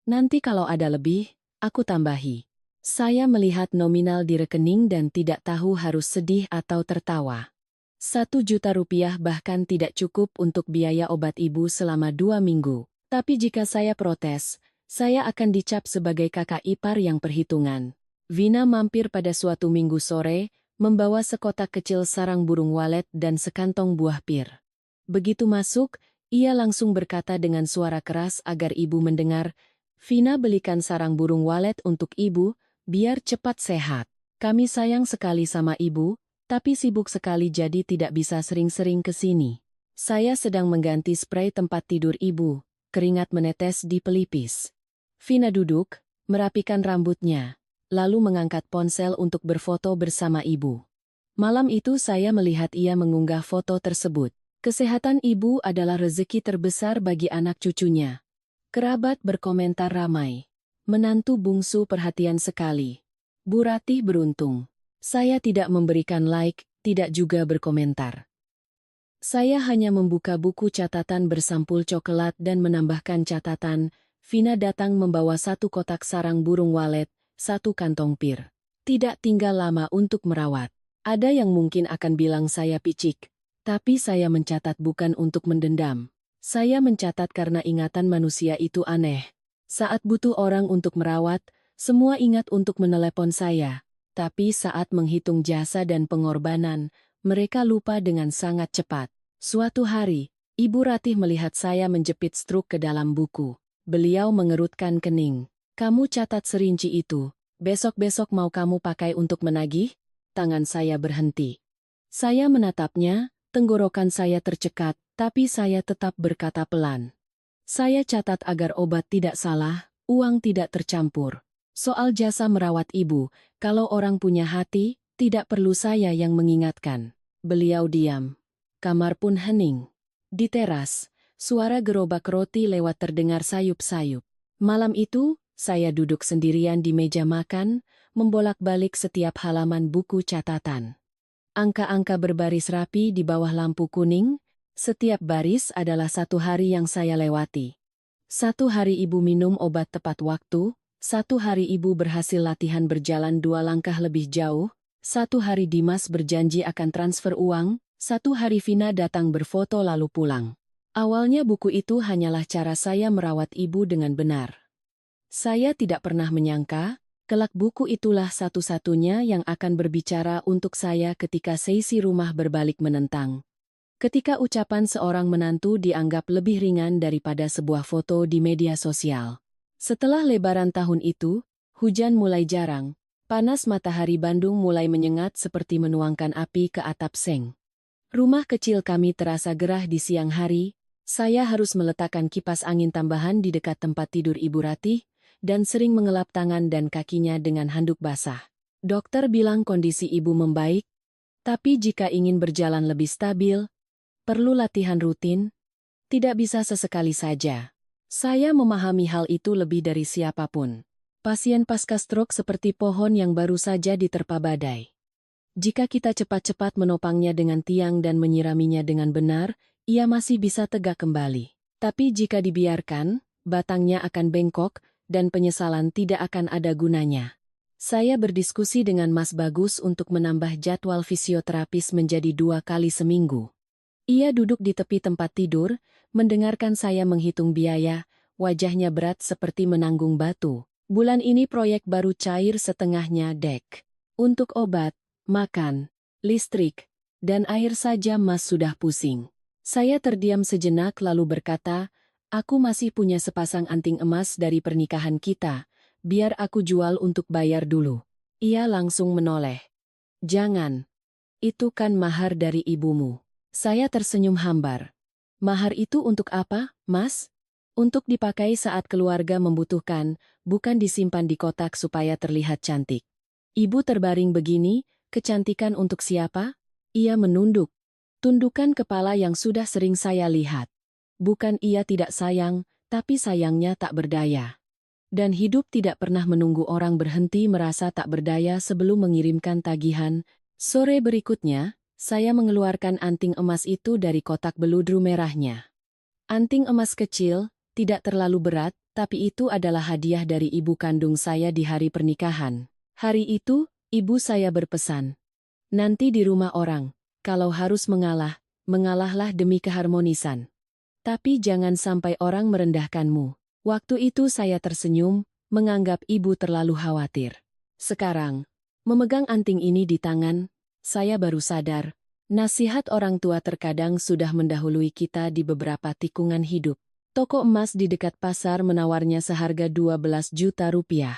Nanti kalau ada lebih, aku tambahi." Saya melihat nominal di rekening dan tidak tahu harus sedih atau tertawa. 1 juta rupiah bahkan tidak cukup untuk biaya obat ibu selama 2 minggu. Tapi jika saya protes, saya akan dicap sebagai kakak ipar yang perhitungan. Vina mampir pada suatu minggu sore, membawa sekotak kecil sarang burung walet dan sekantong buah pir. Begitu masuk, ia langsung berkata dengan suara keras agar ibu mendengar, "Vina belikan sarang burung walet untuk ibu, biar cepat sehat. Kami sayang sekali sama ibu, tapi sibuk sekali jadi tidak bisa sering-sering ke sini." Saya sedang mengganti spray tempat tidur ibu, keringat menetes di pelipis. Vina duduk, merapikan rambutnya, lalu mengangkat ponsel untuk berfoto bersama ibu. Malam itu saya melihat ia mengunggah foto tersebut. Kesehatan ibu adalah rezeki terbesar bagi anak cucunya. Kerabat berkomentar ramai. Menantu bungsu perhatian sekali. Bu Ratih beruntung. Saya tidak memberikan like, tidak juga berkomentar. Saya hanya membuka buku catatan bersampul coklat dan menambahkan catatan, Vina datang membawa 1 kotak sarang burung walet, 1 kantong pir. Tidak tinggal lama untuk merawat. Ada yang mungkin akan bilang saya picik, tapi saya mencatat bukan untuk mendendam. Saya mencatat karena ingatan manusia itu aneh. Saat butuh orang untuk merawat, semua ingat untuk menelepon saya. Tapi saat menghitung jasa dan pengorbanan, mereka lupa dengan sangat cepat. Suatu hari, Ibu Ratih melihat saya menjepit struk ke dalam buku. Beliau mengerutkan kening. "Kamu catat serinci itu. Besok-besok mau kamu pakai untuk menagih?" Tangan saya berhenti. Saya menatapnya, tenggorokan saya tercekat, tapi saya tetap berkata pelan. "Saya catat agar obat tidak salah, uang tidak tercampur. Soal jasa merawat ibu, kalau orang punya hati, tidak perlu saya yang mengingatkan." Beliau diam. Kamar pun hening. Di teras, suara gerobak roti lewat terdengar sayup-sayup. Malam itu, saya duduk sendirian di meja makan, membolak-balik setiap halaman buku catatan. Angka-angka berbaris rapi di bawah lampu kuning, setiap baris adalah 1 hari yang saya lewati. 1 hari ibu minum obat tepat waktu, 1 hari ibu berhasil latihan berjalan 2 langkah lebih jauh, 1 hari Dimas berjanji akan transfer uang, 1 hari Vina datang berfoto lalu pulang. Awalnya buku itu hanyalah cara saya merawat ibu dengan benar. Saya tidak pernah menyangka, kelak buku itulah satu-satunya yang akan berbicara untuk saya ketika seisi rumah berbalik menentang. Ketika ucapan seorang menantu dianggap lebih ringan daripada sebuah foto di media sosial. Setelah lebaran tahun itu, hujan mulai jarang, panas matahari Bandung mulai menyengat seperti menuangkan api ke atap seng. Rumah kecil kami terasa gerah di siang hari, saya harus meletakkan kipas angin tambahan di dekat tempat tidur Ibu Ratih, dan sering mengelap tangan dan kakinya dengan handuk basah. Dokter bilang kondisi ibu membaik, tapi jika ingin berjalan lebih stabil, perlu latihan rutin, tidak bisa sesekali saja. Saya memahami hal itu lebih dari siapapun. Pasien pasca stroke seperti pohon yang baru saja diterpa badai. Jika kita cepat-cepat menopangnya dengan tiang dan menyiraminya dengan benar, ia masih bisa tegak kembali. Tapi jika dibiarkan, batangnya akan bengkok, dan penyesalan tidak akan ada gunanya. Saya berdiskusi dengan Mas Bagus untuk menambah jadwal fisioterapis menjadi 2 kali seminggu. Ia duduk di tepi tempat tidur, mendengarkan saya menghitung biaya, wajahnya berat seperti menanggung batu. Bulan ini proyek baru cair setengahnya dek. Untuk obat, makan, listrik, dan air saja Mas sudah pusing. Saya terdiam sejenak lalu berkata, aku masih punya sepasang anting emas dari pernikahan kita, biar aku jual untuk bayar dulu. Ia langsung menoleh. Jangan. Itu kan mahar dari ibumu. Saya tersenyum hambar. Mahar itu untuk apa, Mas? Untuk dipakai saat keluarga membutuhkan, bukan disimpan di kotak supaya terlihat cantik. Ibu terbaring begini, kecantikan untuk siapa? Ia menunduk. Tundukan kepala yang sudah sering saya lihat. Bukan ia tidak sayang, tapi sayangnya tak berdaya. Dan hidup tidak pernah menunggu orang berhenti merasa tak berdaya sebelum mengirimkan tagihan. Sore berikutnya, saya mengeluarkan anting emas itu dari kotak beludru merahnya. Anting emas kecil, tidak terlalu berat, tapi itu adalah hadiah dari ibu kandung saya di hari pernikahan. Hari itu, ibu saya berpesan, nanti di rumah orang, kalau harus mengalah, mengalahlah demi keharmonisan. Tapi jangan sampai orang merendahkanmu. Waktu itu saya tersenyum, menganggap ibu terlalu khawatir. Sekarang, memegang anting ini di tangan, saya baru sadar, nasihat orang tua terkadang sudah mendahului kita di beberapa tikungan hidup. Toko emas di dekat pasar menawarnya seharga 12 juta rupiah.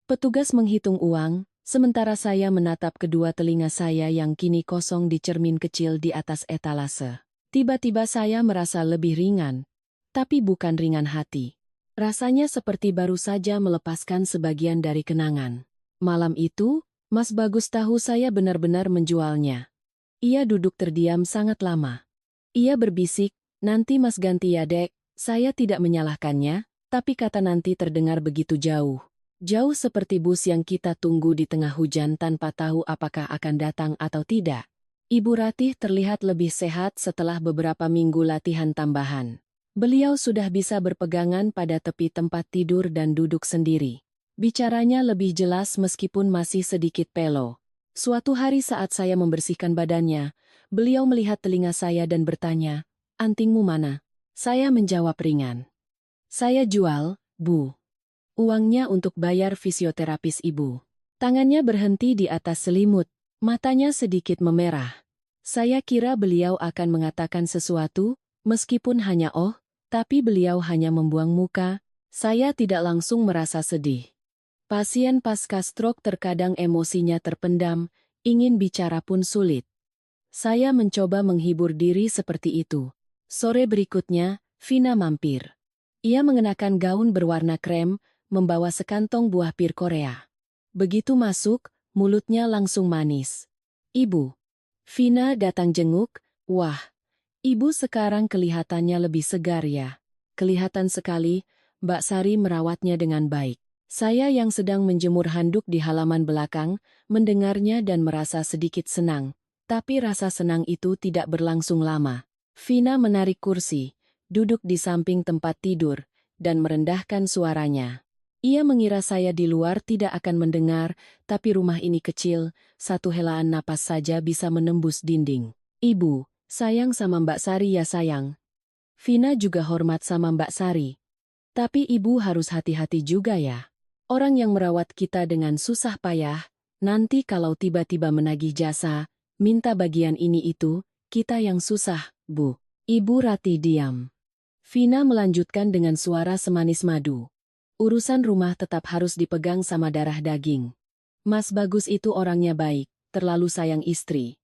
Petugas menghitung uang, sementara saya menatap kedua telinga saya yang kini kosong di cermin kecil di atas etalase. Tiba-tiba saya merasa lebih ringan, tapi bukan ringan hati. Rasanya seperti baru saja melepaskan sebagian dari kenangan. Malam itu, Mas Bagus tahu saya benar-benar menjualnya. Ia duduk terdiam sangat lama. Ia berbisik, nanti Mas ganti ya dek, saya tidak menyalahkannya, tapi kata nanti terdengar begitu jauh. Jauh seperti bus yang kita tunggu di tengah hujan tanpa tahu apakah akan datang atau tidak. Ibu Ratih terlihat lebih sehat setelah beberapa minggu latihan tambahan. Beliau sudah bisa berpegangan pada tepi tempat tidur dan duduk sendiri. Bicaranya lebih jelas meskipun masih sedikit pelo. Suatu hari saat saya membersihkan badannya, beliau melihat telinga saya dan bertanya, antingmu mana? Saya menjawab ringan. Saya jual, Bu. Uangnya untuk bayar fisioterapis ibu. Tangannya berhenti di atas selimut, matanya sedikit memerah. Saya kira beliau akan mengatakan sesuatu, meskipun hanya oh, tapi beliau hanya membuang muka. Saya tidak langsung merasa sedih. Pasien pasca stroke terkadang emosinya terpendam, ingin bicara pun sulit. Saya mencoba menghibur diri seperti itu. Sore berikutnya, Vina mampir. Ia mengenakan gaun berwarna krem, membawa sekantong buah pir Korea. Begitu masuk, mulutnya langsung manis. Ibu. Vina datang jenguk, wah. Ibu sekarang kelihatannya lebih segar ya. Kelihatan sekali, Mbak Sari merawatnya dengan baik. Saya yang sedang menjemur handuk di halaman belakang, mendengarnya dan merasa sedikit senang. Tapi rasa senang itu tidak berlangsung lama. Vina menarik kursi, duduk di samping tempat tidur, dan merendahkan suaranya. Ia mengira saya di luar tidak akan mendengar, tapi rumah ini kecil, satu helaan napas saja bisa menembus dinding. Ibu. Sayang sama Mbak Sari ya sayang. Vina juga hormat sama Mbak Sari. Tapi ibu harus hati-hati juga ya. Orang yang merawat kita dengan susah payah, nanti kalau tiba-tiba menagih jasa, minta bagian ini itu, kita yang susah, Bu. Ibu Rati diam. Vina melanjutkan dengan suara semanis madu. Urusan rumah tetap harus dipegang sama darah daging. Mas Bagus itu orangnya baik, terlalu sayang istri.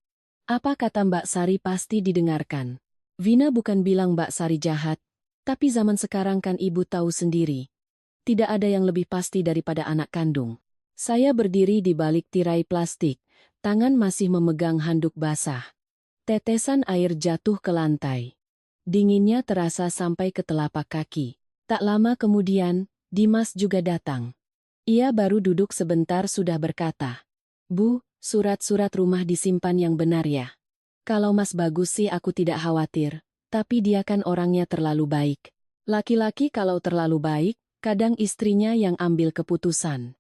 Apa kata Mbak Sari pasti didengarkan. Vina bukan bilang Mbak Sari jahat, tapi zaman sekarang kan ibu tahu sendiri. Tidak ada yang lebih pasti daripada anak kandung. Saya berdiri di balik tirai plastik, tangan masih memegang handuk basah. Tetesan air jatuh ke lantai. Dinginnya terasa sampai ke telapak kaki. Tak lama kemudian, Dimas juga datang. Ia baru duduk sebentar sudah berkata, Bu, surat-surat rumah disimpan yang benar ya. Kalau Mas Bagus sih aku tidak khawatir, tapi dia kan orangnya terlalu baik. Laki-laki kalau terlalu baik, kadang istrinya yang ambil keputusan.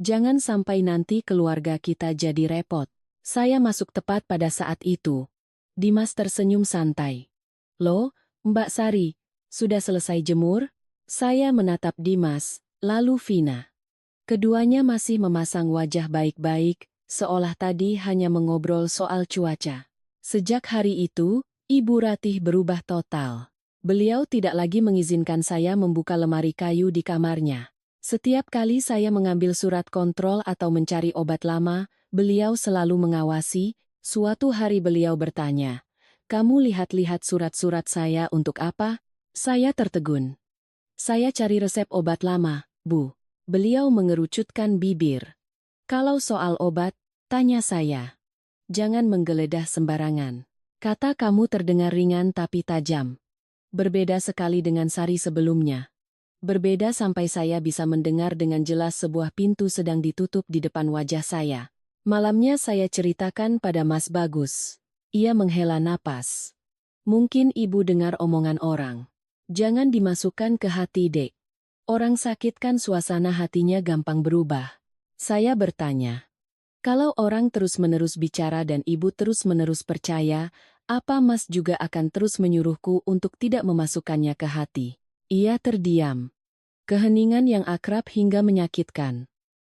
Jangan sampai nanti keluarga kita jadi repot. Saya masuk tepat pada saat itu. Dimas tersenyum santai. Loh, Mbak Sari, sudah selesai jemur? Saya menatap Dimas, lalu Vina. Keduanya masih memasang wajah baik-baik, seolah tadi hanya mengobrol soal cuaca. Sejak hari itu, Ibu Ratih berubah total. Beliau tidak lagi mengizinkan saya membuka lemari kayu di kamarnya. Setiap kali saya mengambil surat kontrol atau mencari obat lama, beliau selalu mengawasi. Suatu hari beliau bertanya, "Kamu lihat-lihat surat-surat saya untuk apa?" Saya tertegun. "Saya cari resep obat lama, Bu." Beliau mengerucutkan bibir. "Kalau soal obat, tanya saya. Jangan menggeledah sembarangan." Kata kamu terdengar ringan tapi tajam. Berbeda sekali dengan Sari sebelumnya. Berbeda sampai saya bisa mendengar dengan jelas sebuah pintu sedang ditutup di depan wajah saya. Malamnya saya ceritakan pada Mas Bagus. Ia menghela napas. "Mungkin ibu dengar omongan orang. Jangan dimasukkan ke hati, Dek. Orang sakit kan suasana hatinya gampang berubah." Saya bertanya, "Kalau orang terus-menerus bicara dan ibu terus-menerus percaya, apa Mas juga akan terus menyuruhku untuk tidak memasukkannya ke hati?" Ia terdiam. Keheningan yang akrab hingga menyakitkan.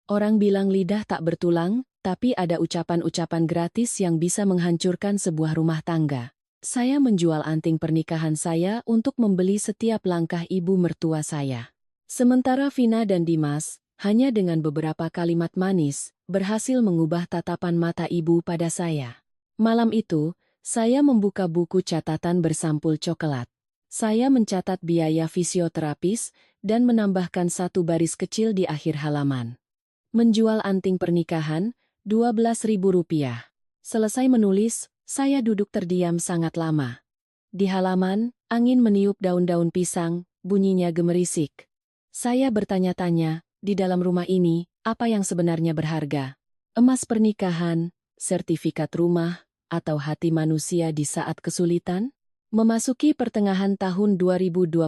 Orang bilang lidah tak bertulang, tapi ada ucapan-ucapan gratis yang bisa menghancurkan sebuah rumah tangga. Saya menjual anting pernikahan saya untuk membeli setiap langkah ibu mertua saya. Sementara Vina dan Dimas, hanya dengan beberapa kalimat manis, berhasil mengubah tatapan mata ibu pada saya. Malam itu, saya membuka buku catatan bersampul coklat. Saya mencatat biaya fisioterapis dan menambahkan satu baris kecil di akhir halaman. Menjual anting pernikahan, Rp12.000. Selesai menulis, saya duduk terdiam sangat lama. Di halaman, angin meniup daun-daun pisang, bunyinya gemerisik. Saya bertanya-tanya, di dalam rumah ini, apa yang sebenarnya berharga? Emas pernikahan, sertifikat rumah, atau hati manusia di saat kesulitan? Memasuki pertengahan tahun 2025,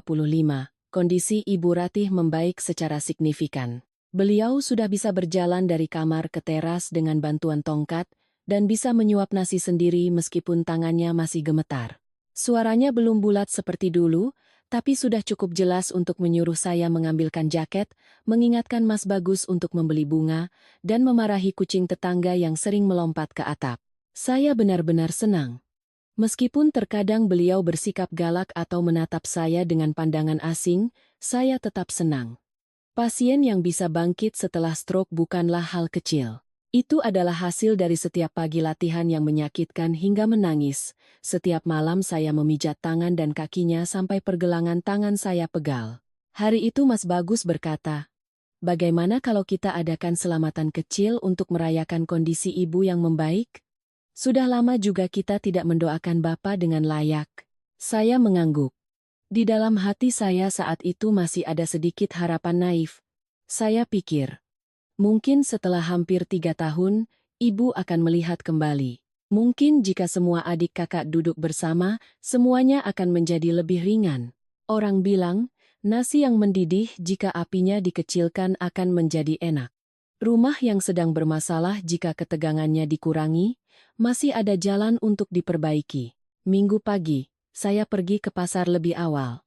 kondisi Ibu Ratih membaik secara signifikan. Beliau sudah bisa berjalan dari kamar ke teras dengan bantuan tongkat, dan bisa menyuap nasi sendiri meskipun tangannya masih gemetar. Suaranya belum bulat seperti dulu, tapi sudah cukup jelas untuk menyuruh saya mengambilkan jaket, mengingatkan Mas Bagus untuk membeli bunga, dan memarahi kucing tetangga yang sering melompat ke atap. Saya benar-benar senang. Meskipun terkadang beliau bersikap galak atau menatap saya dengan pandangan asing, saya tetap senang. Pasien yang bisa bangkit setelah stroke bukanlah hal kecil. Itu adalah hasil dari setiap pagi latihan yang menyakitkan hingga menangis. Setiap malam saya memijat tangan dan kakinya sampai pergelangan tangan saya pegal. Hari itu Mas Bagus berkata, "Bagaimana kalau kita adakan selamatan kecil untuk merayakan kondisi ibu yang membaik? Sudah lama juga kita tidak mendoakan Bapa dengan layak." Saya mengangguk. Di dalam hati saya saat itu masih ada sedikit harapan naif. Saya pikir, mungkin setelah hampir 3 tahun, ibu akan melihat kembali. Mungkin jika semua adik kakak duduk bersama, semuanya akan menjadi lebih ringan. Orang bilang, nasi yang mendidih jika apinya dikecilkan akan menjadi enak. Rumah yang sedang bermasalah jika ketegangannya dikurangi, masih ada jalan untuk diperbaiki. Minggu pagi, saya pergi ke pasar lebih awal.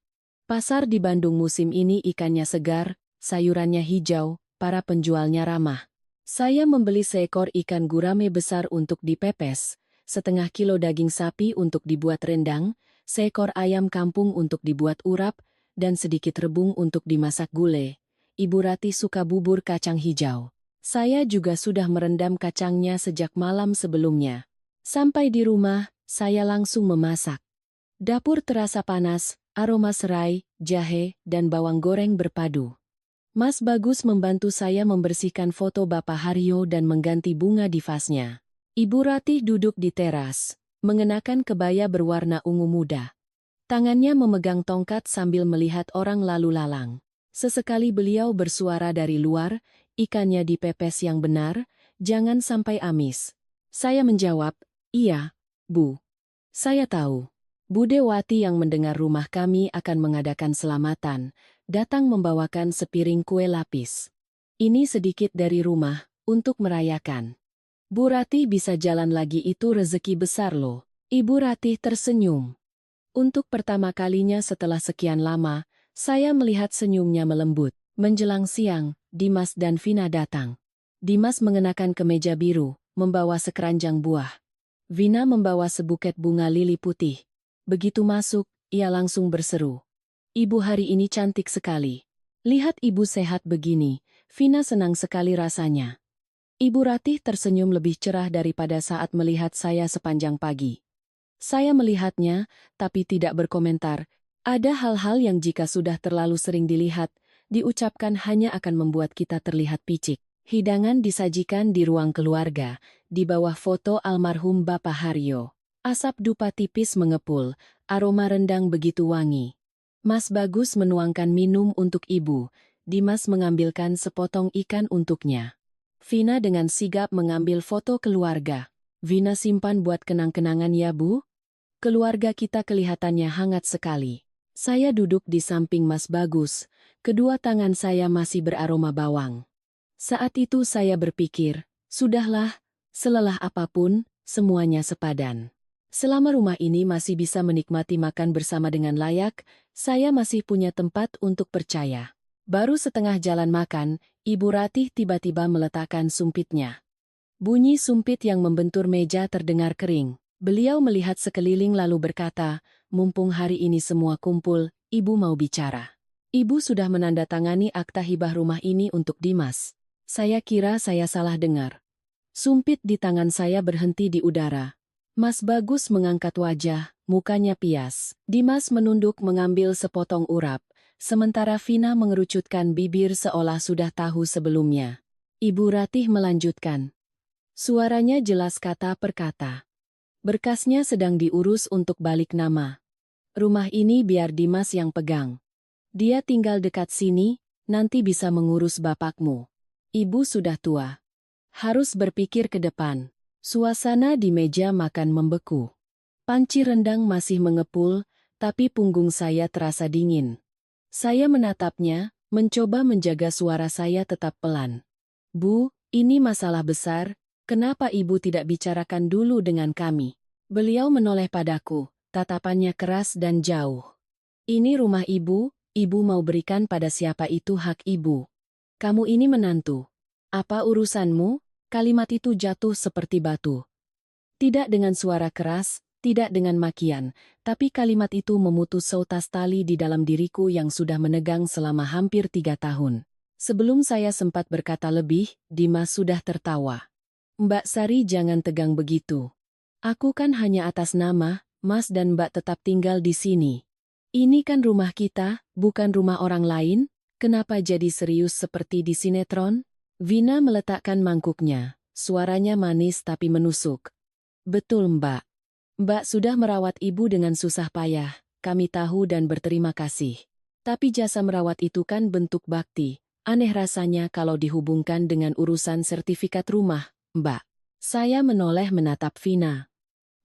Pasar di Bandung musim ini ikannya segar, sayurannya hijau, para penjualnya ramah. Saya membeli seekor ikan gurame besar untuk dipepes, setengah kilo daging sapi untuk dibuat rendang, seekor ayam kampung untuk dibuat urap, dan sedikit rebung untuk dimasak gulai. Ibu Ratih suka bubur kacang hijau. Saya juga sudah merendam kacangnya sejak malam sebelumnya. Sampai di rumah, saya langsung memasak. Dapur terasa panas, aroma serai, jahe, dan bawang goreng berpadu. Mas Bagus membantu saya membersihkan foto Bapak Haryo dan mengganti bunga di vasnya. Ibu Ratih duduk di teras, mengenakan kebaya berwarna ungu muda. Tangannya memegang tongkat sambil melihat orang lalu lalang. Sesekali beliau bersuara dari luar, "Ikannya dipepes yang benar, jangan sampai amis." Saya menjawab, "Iya, Bu. Saya tahu." Budewati yang mendengar rumah kami akan mengadakan selamatan, datang membawakan sepiring kue lapis. Ini sedikit dari rumah, untuk merayakan. Bu Ratih bisa jalan lagi itu rezeki besar loh. Ibu Ratih tersenyum. Untuk pertama kalinya setelah sekian lama, saya melihat senyumnya melembut. Menjelang siang, Dimas dan Vina datang. Dimas mengenakan kemeja biru, membawa sekeranjang buah. Vina membawa sebuket bunga lili putih. Begitu masuk, ia langsung berseru. Ibu hari ini cantik sekali. Lihat ibu sehat begini, Vina senang sekali rasanya. Ibu Ratih tersenyum lebih cerah daripada saat melihat saya sepanjang pagi. Saya melihatnya, tapi tidak berkomentar. Ada hal-hal yang jika sudah terlalu sering dilihat, diucapkan hanya akan membuat kita terlihat picik. Hidangan disajikan di ruang keluarga, di bawah foto almarhum Bapak Haryo. Asap dupa tipis mengepul, aroma rendang begitu wangi. Mas Bagus menuangkan minum untuk ibu, Dimas mengambilkan sepotong ikan untuknya. Vina dengan sigap mengambil foto keluarga. Vina simpan buat kenang-kenangan ya Bu? Keluarga kita kelihatannya hangat sekali. Saya duduk di samping Mas Bagus, kedua tangan saya masih beraroma bawang. Saat itu saya berpikir, sudahlah, selelah apapun, semuanya sepadan. Selama rumah ini masih bisa menikmati makan bersama dengan layak, saya masih punya tempat untuk percaya. Baru setengah jalan makan, Ibu Ratih tiba-tiba meletakkan sumpitnya. Bunyi sumpit yang membentur meja terdengar kering. Beliau melihat sekeliling lalu berkata, mumpung hari ini semua kumpul, Ibu mau bicara. Ibu sudah menandatangani akta hibah rumah ini untuk Dimas. Saya kira saya salah dengar. Sumpit di tangan saya berhenti di udara. Mas Bagus mengangkat wajah, mukanya pias. Dimas menunduk mengambil sepotong urap, sementara Vina mengerucutkan bibir seolah sudah tahu sebelumnya. Ibu Ratih melanjutkan. Suaranya jelas kata per kata. Berkasnya sedang diurus untuk balik nama. Rumah ini biar Dimas yang pegang. Dia tinggal dekat sini, nanti bisa mengurus bapakmu. Ibu sudah tua. Harus berpikir ke depan. Suasana di meja makan membeku. Panci rendang masih mengepul, tapi punggung saya terasa dingin. Saya menatapnya, mencoba menjaga suara saya tetap pelan. Bu, ini masalah besar, kenapa ibu tidak bicarakan dulu dengan kami? Beliau menoleh padaku, tatapannya keras dan jauh. Ini rumah ibu mau berikan pada siapa itu hak ibu. Kamu ini menantu. Apa urusanmu? Kalimat itu jatuh seperti batu. Tidak dengan suara keras, tidak dengan makian, tapi kalimat itu memutus seutas tali di dalam diriku yang sudah menegang selama hampir 3 tahun. Sebelum saya sempat berkata lebih, Dimas sudah tertawa. Mbak Sari jangan tegang begitu. Aku kan hanya atas nama, Mas dan Mbak tetap tinggal di sini. Ini kan rumah kita, bukan rumah orang lain. Kenapa jadi serius seperti di sinetron? Vina meletakkan mangkuknya, suaranya manis tapi menusuk. Betul Mbak. Mbak sudah merawat ibu dengan susah payah, kami tahu dan berterima kasih. Tapi jasa merawat itu kan bentuk bakti, aneh rasanya kalau dihubungkan dengan urusan sertifikat rumah, Mbak. Saya menoleh menatap Vina.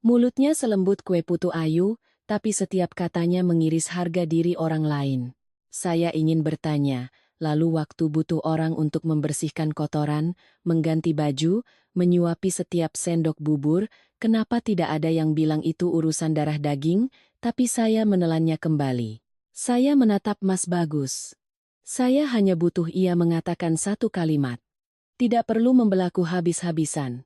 Mulutnya selembut kue putu ayu, tapi setiap katanya mengiris harga diri orang lain. Saya ingin bertanya, lalu waktu butuh orang untuk membersihkan kotoran, mengganti baju, menyuapi setiap sendok bubur, kenapa tidak ada yang bilang itu urusan darah daging, tapi saya menelannya kembali. Saya menatap Mas Bagus. Saya hanya butuh ia mengatakan satu kalimat. Tidak perlu membelaku habis-habisan.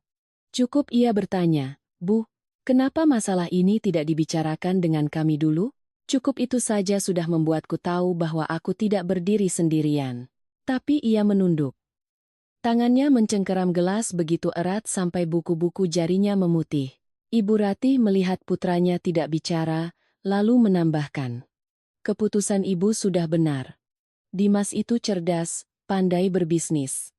Cukup ia bertanya, Bu, kenapa masalah ini tidak dibicarakan dengan kami dulu? Cukup itu saja sudah membuatku tahu bahwa aku tidak berdiri sendirian. Tapi ia menunduk. Tangannya mencengkeram gelas begitu erat sampai buku-buku jarinya memutih. Ibu Ratih melihat putranya tidak bicara, lalu menambahkan. Keputusan ibu sudah benar. Dimas itu cerdas, pandai berbisnis.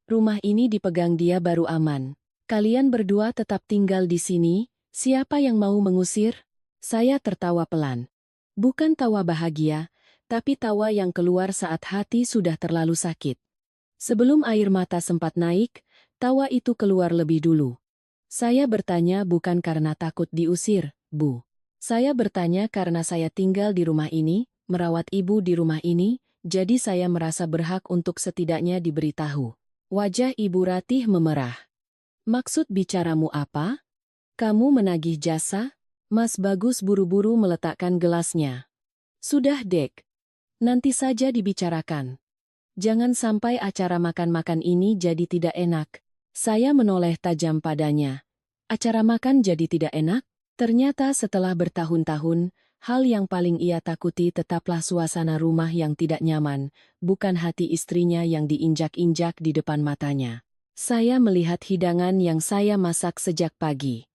Rumah ini dipegang dia baru aman. Kalian berdua tetap tinggal di sini, siapa yang mau mengusir? Saya tertawa pelan. Bukan tawa bahagia, tapi tawa yang keluar saat hati sudah terlalu sakit. Sebelum air mata sempat naik, tawa itu keluar lebih dulu. Saya bertanya bukan karena takut diusir, Bu. Saya bertanya karena saya tinggal di rumah ini, merawat ibu di rumah ini, jadi saya merasa berhak untuk setidaknya diberitahu. Wajah Ibu Ratih memerah. Maksud bicaramu apa? Kamu menagih jasa? Mas Bagus buru-buru meletakkan gelasnya. Sudah, Dek. Nanti saja dibicarakan. Jangan sampai acara makan-makan ini jadi tidak enak. Saya menoleh tajam padanya. Acara makan jadi tidak enak? Ternyata setelah bertahun-tahun, hal yang paling ia takuti tetaplah suasana rumah yang tidak nyaman, bukan hati istrinya yang diinjak-injak di depan matanya. Saya melihat hidangan yang saya masak sejak pagi.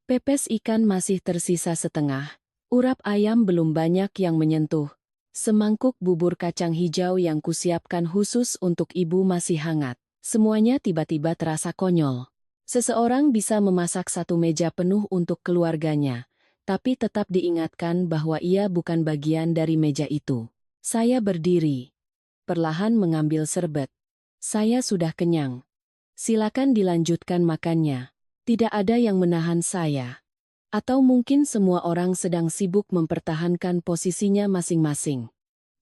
Pepes ikan masih tersisa setengah, urap ayam belum banyak yang menyentuh. Semangkuk bubur kacang hijau yang kusiapkan khusus untuk ibu masih hangat. Semuanya tiba-tiba terasa konyol. Seseorang bisa memasak satu meja penuh untuk keluarganya, tapi tetap diingatkan bahwa ia bukan bagian dari meja itu. Saya berdiri, perlahan mengambil serbet. Saya sudah kenyang. Silakan dilanjutkan makannya. Tidak ada yang menahan saya. Atau mungkin semua orang sedang sibuk mempertahankan posisinya masing-masing.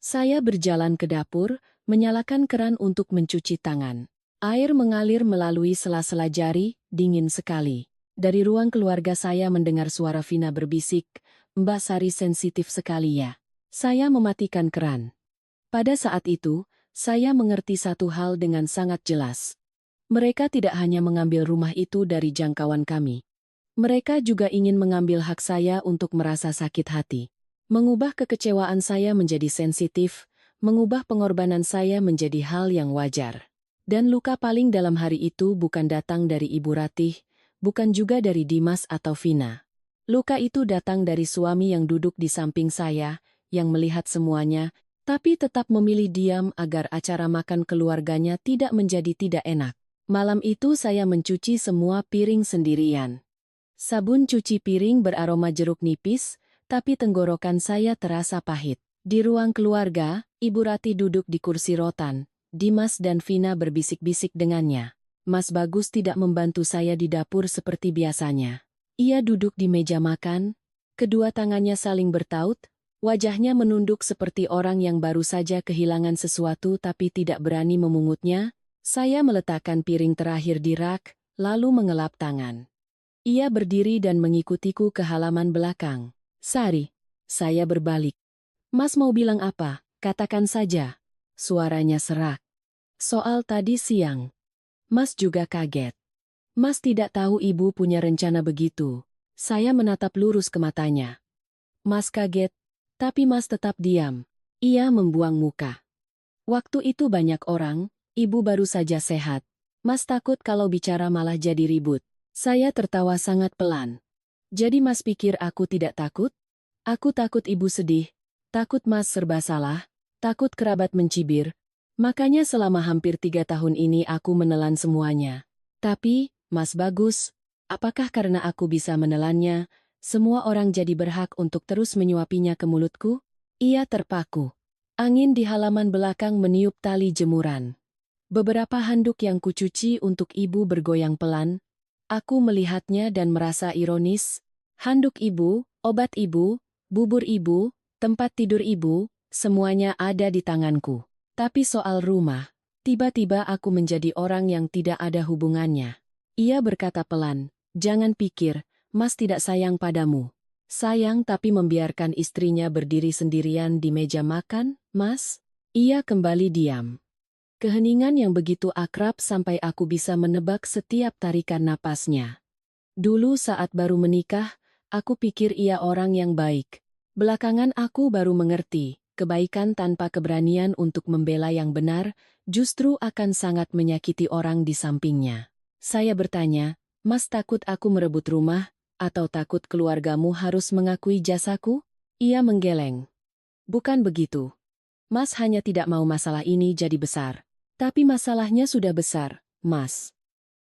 Saya berjalan ke dapur, menyalakan keran untuk mencuci tangan. Air mengalir melalui sela-sela jari, dingin sekali. Dari ruang keluarga saya mendengar suara Vina berbisik, "Mbak Sari sensitif sekali ya." Saya mematikan keran. Pada saat itu, saya mengerti satu hal dengan sangat jelas. Mereka tidak hanya mengambil rumah itu dari jangkauan kami. Mereka juga ingin mengambil hak saya untuk merasa sakit hati. Mengubah kekecewaan saya menjadi sensitif, mengubah pengorbanan saya menjadi hal yang wajar. Dan luka paling dalam hari itu bukan datang dari Ibu Ratih, bukan juga dari Dimas atau Vina. Luka itu datang dari suami yang duduk di samping saya, yang melihat semuanya, tapi tetap memilih diam agar acara makan keluarganya tidak menjadi tidak enak. Malam itu saya mencuci semua piring sendirian. Sabun cuci piring beraroma jeruk nipis, tapi tenggorokan saya terasa pahit. Di ruang keluarga, Ibu Ratih duduk di kursi rotan. Dimas dan Vina berbisik-bisik dengannya. Mas Bagus tidak membantu saya di dapur seperti biasanya. Ia duduk di meja makan, kedua tangannya saling bertaut, wajahnya menunduk seperti orang yang baru saja kehilangan sesuatu tapi tidak berani memungutnya. Saya meletakkan piring terakhir di rak, lalu mengelap tangan. Ia berdiri dan mengikutiku ke halaman belakang. "Sari." Saya berbalik. "Mas mau bilang apa? Katakan saja." Suaranya serak. "Soal tadi siang." Mas juga kaget. "Mas tidak tahu ibu punya rencana begitu." Saya menatap lurus ke matanya. Mas kaget, tapi Mas tetap diam. Ia membuang muka. "Waktu itu banyak orang, ibu baru saja sehat. Mas takut kalau bicara malah jadi ribut." Saya tertawa sangat pelan. "Jadi Mas pikir aku tidak takut? Aku takut ibu sedih, takut Mas serba salah, takut kerabat mencibir. Makanya selama hampir 3 tahun ini aku menelan semuanya. Tapi, Mas Bagus, apakah karena aku bisa menelannya, semua orang jadi berhak untuk terus menyuapinya ke mulutku?" Ia terpaku. Angin di halaman belakang meniup tali jemuran. Beberapa handuk yang kucuci untuk ibu bergoyang pelan. Aku melihatnya dan merasa ironis. Handuk ibu, obat ibu, bubur ibu, tempat tidur ibu, semuanya ada di tanganku. Tapi soal rumah, tiba-tiba aku menjadi orang yang tidak ada hubungannya. Ia berkata pelan, "Jangan pikir, Mas tidak sayang padamu. Sayang tapi membiarkan istrinya berdiri sendirian di meja makan, Mas?" Ia kembali diam. Keheningan yang begitu akrab sampai aku bisa menebak setiap tarikan napasnya. Dulu saat baru menikah, aku pikir ia orang yang baik. Belakangan aku baru mengerti, kebaikan tanpa keberanian untuk membela yang benar, justru akan sangat menyakiti orang di sampingnya. Saya bertanya, "Mas takut aku merebut rumah, atau takut keluargamu harus mengakui jasaku?" Ia menggeleng. "Bukan begitu. Mas hanya tidak mau masalah ini jadi besar. Tapi masalahnya sudah besar, Mas.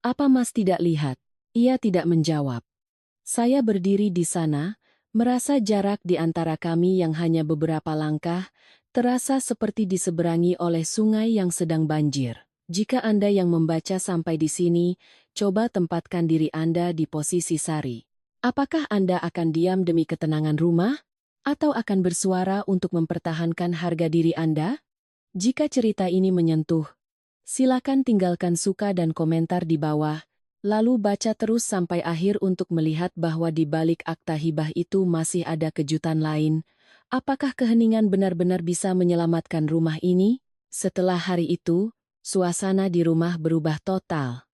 Apa Mas tidak lihat?" Ia tidak menjawab. Saya berdiri di sana, merasa jarak di antara kami yang hanya beberapa langkah, terasa seperti diseberangi oleh sungai yang sedang banjir. Jika Anda yang membaca sampai di sini, coba tempatkan diri Anda di posisi Sari. Apakah Anda akan diam demi ketenangan rumah? Atau akan bersuara untuk mempertahankan harga diri Anda? Jika cerita ini menyentuh, silakan tinggalkan suka dan komentar di bawah, lalu baca terus sampai akhir untuk melihat bahwa di balik akta hibah itu masih ada kejutan lain. Apakah keheningan benar-benar bisa menyelamatkan rumah ini? Setelah hari itu, suasana di rumah berubah total.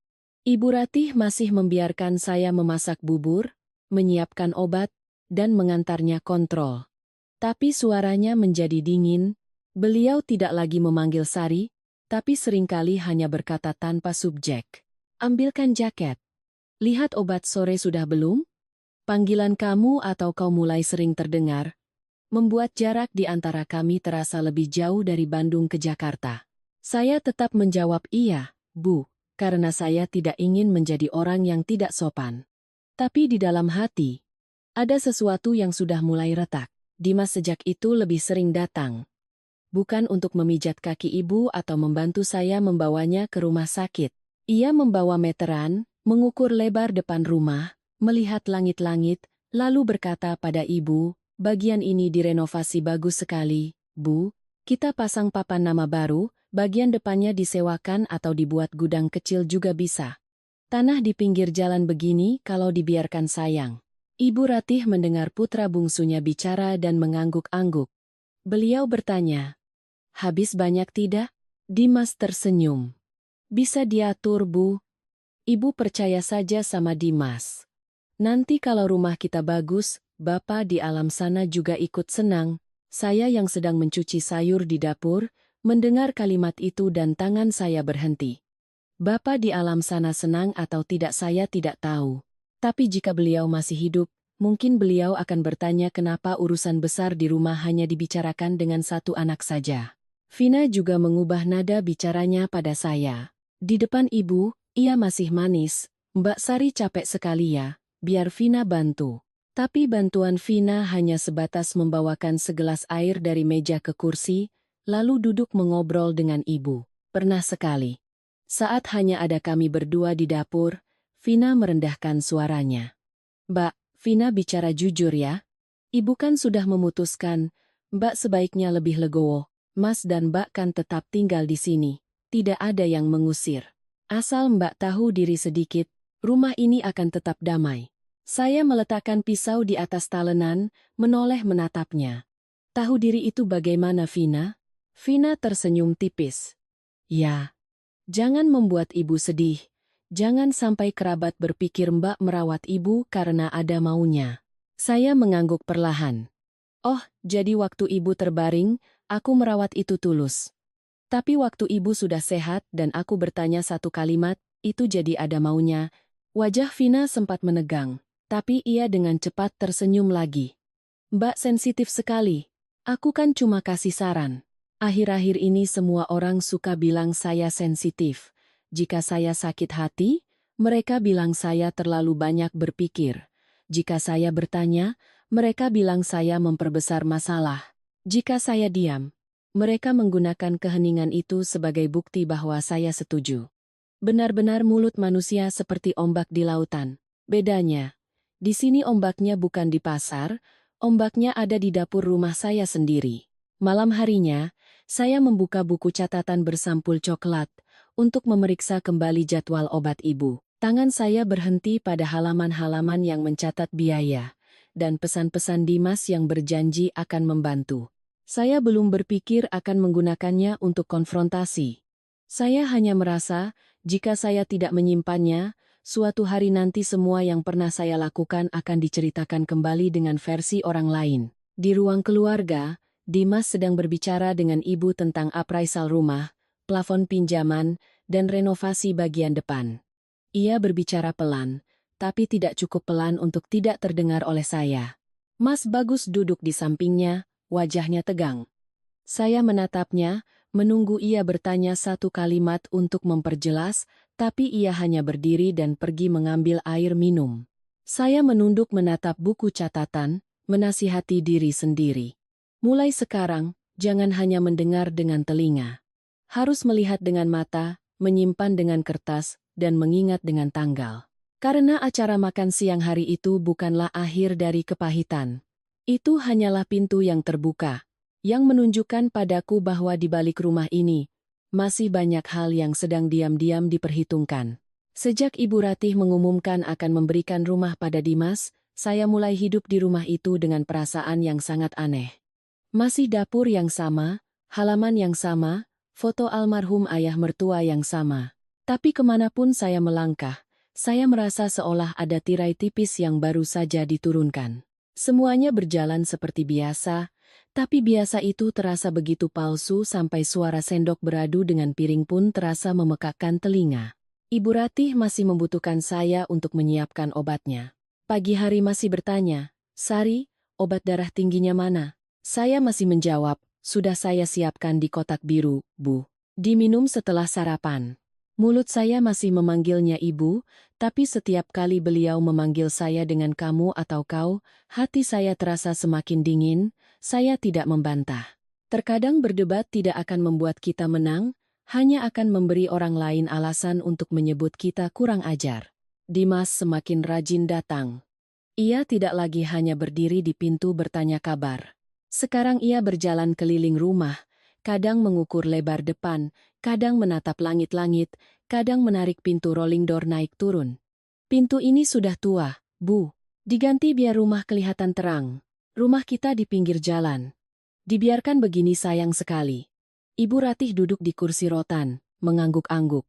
Ibu Ratih masih membiarkan saya memasak bubur, menyiapkan obat, dan mengantarnya kontrol. Tapi suaranya menjadi dingin. Beliau tidak lagi memanggil Sari, tapi seringkali hanya berkata tanpa subjek. Ambilkan jaket. Lihat obat sore sudah belum? Panggilan kamu atau kau mulai sering terdengar, membuat jarak di antara kami terasa lebih jauh dari Bandung ke Jakarta. Saya tetap menjawab iya, Bu, karena saya tidak ingin menjadi orang yang tidak sopan. Tapi di dalam hati, ada sesuatu yang sudah mulai retak. Dimas sejak itu lebih sering datang. Bukan untuk memijat kaki ibu atau membantu saya membawanya ke rumah sakit. Ia membawa meteran, mengukur lebar depan rumah, melihat langit-langit, lalu berkata pada ibu, bagian ini direnovasi bagus sekali, Bu. Kita pasang papan nama baru, bagian depannya disewakan atau dibuat gudang kecil juga bisa. Tanah di pinggir jalan begini kalau dibiarkan sayang. Ibu Ratih mendengar putra bungsunya bicara dan mengangguk-angguk. Beliau bertanya, habis banyak tidak? Dimas tersenyum. Bisa diatur, Bu. Ibu percaya saja sama Dimas. Nanti kalau rumah kita bagus, Bapak di alam sana juga ikut senang. Saya yang sedang mencuci sayur di dapur, mendengar kalimat itu dan tangan saya berhenti. Bapak di alam sana senang atau tidak saya tidak tahu. Tapi jika beliau masih hidup, mungkin beliau akan bertanya kenapa urusan besar di rumah hanya dibicarakan dengan satu anak saja. Vina juga mengubah nada bicaranya pada saya. Di depan ibu, ia masih manis. Mbak Sari capek sekali ya, biar Vina bantu. Tapi bantuan Vina hanya sebatas membawakan segelas air dari meja ke kursi, lalu duduk mengobrol dengan ibu. Pernah sekali. Saat hanya ada kami berdua di dapur, Vina merendahkan suaranya. Mbak, Vina bicara jujur ya. Ibu kan sudah memutuskan, Mbak sebaiknya lebih legowo. Mas dan Mbak kan tetap tinggal di sini. Tidak ada yang mengusir. Asal Mbak tahu diri sedikit, rumah ini akan tetap damai. Saya meletakkan pisau di atas talenan, menoleh menatapnya. Tahu diri itu bagaimana, Vina? Vina tersenyum tipis. Ya. Jangan membuat ibu sedih. Jangan sampai kerabat berpikir Mbak merawat ibu karena ada maunya. Saya mengangguk perlahan. Oh, jadi waktu ibu terbaring, aku merawat itu tulus. Tapi waktu ibu sudah sehat dan aku bertanya satu kalimat, itu jadi ada maunya. Wajah Vina sempat menegang, tapi ia dengan cepat tersenyum lagi. Mbak sensitif sekali. Aku kan cuma kasih saran. Akhir-akhir ini semua orang suka bilang saya sensitif. Jika saya sakit hati, mereka bilang saya terlalu banyak berpikir. Jika saya bertanya, mereka bilang saya memperbesar masalah. Jika saya diam, mereka menggunakan keheningan itu sebagai bukti bahwa saya setuju. Benar-benar mulut manusia seperti ombak di lautan. Bedanya, di sini ombaknya bukan di pasar, ombaknya ada di dapur rumah saya sendiri. Malam harinya, saya membuka buku catatan bersampul coklat untuk memeriksa kembali jadwal obat ibu. Tangan saya berhenti pada halaman-halaman yang mencatat biaya dan pesan-pesan Dimas yang berjanji akan membantu. Saya belum berpikir akan menggunakannya untuk konfrontasi. Saya hanya merasa, jika saya tidak menyimpannya, suatu hari nanti semua yang pernah saya lakukan akan diceritakan kembali dengan versi orang lain. Di ruang keluarga, Dimas sedang berbicara dengan ibu tentang appraisal rumah, plafon pinjaman, dan renovasi bagian depan. Ia berbicara pelan, tapi tidak cukup pelan untuk tidak terdengar oleh saya. Mas Bagus duduk di sampingnya, wajahnya tegang. Saya menatapnya, menunggu ia bertanya satu kalimat untuk memperjelas, tapi ia hanya berdiri dan pergi mengambil air minum. Saya menunduk menatap buku catatan, menasihati diri sendiri. Mulai sekarang, jangan hanya mendengar dengan telinga. Harus melihat dengan mata, menyimpan dengan kertas, dan mengingat dengan tanggal. Karena acara makan siang hari itu bukanlah akhir dari kepahitan. Itu hanyalah pintu yang terbuka, yang menunjukkan padaku bahwa di balik rumah ini, masih banyak hal yang sedang diam-diam diperhitungkan. Sejak Ibu Ratih mengumumkan akan memberikan rumah pada Dimas, saya mulai hidup di rumah itu dengan perasaan yang sangat aneh. Masih dapur yang sama, halaman yang sama, foto almarhum ayah mertua yang sama. Tapi kemanapun saya melangkah, saya merasa seolah ada tirai tipis yang baru saja diturunkan. Semuanya berjalan seperti biasa, tapi biasa itu terasa begitu palsu sampai suara sendok beradu dengan piring pun terasa memekakkan telinga. Ibu Ratih masih membutuhkan saya untuk menyiapkan obatnya. Pagi hari masih bertanya, "Sari, obat darah tingginya mana?" Saya masih menjawab, "Sudah saya siapkan di kotak biru, Bu. Diminum setelah sarapan." Mulut saya masih memanggilnya ibu, tapi setiap kali beliau memanggil saya dengan kamu atau kau, hati saya terasa semakin dingin. Saya tidak membantah. Terkadang berdebat tidak akan membuat kita menang, hanya akan memberi orang lain alasan untuk menyebut kita kurang ajar. Dimas semakin rajin datang. Ia tidak lagi hanya berdiri di pintu bertanya kabar. Sekarang ia berjalan keliling rumah, kadang mengukur lebar depan, kadang menatap langit-langit, kadang menarik pintu rolling door naik turun. "Pintu ini sudah tua, Bu. Diganti biar rumah kelihatan terang. Rumah kita di pinggir jalan. Dibiarkan begini sayang sekali." Ibu Ratih duduk di kursi rotan, mengangguk-angguk.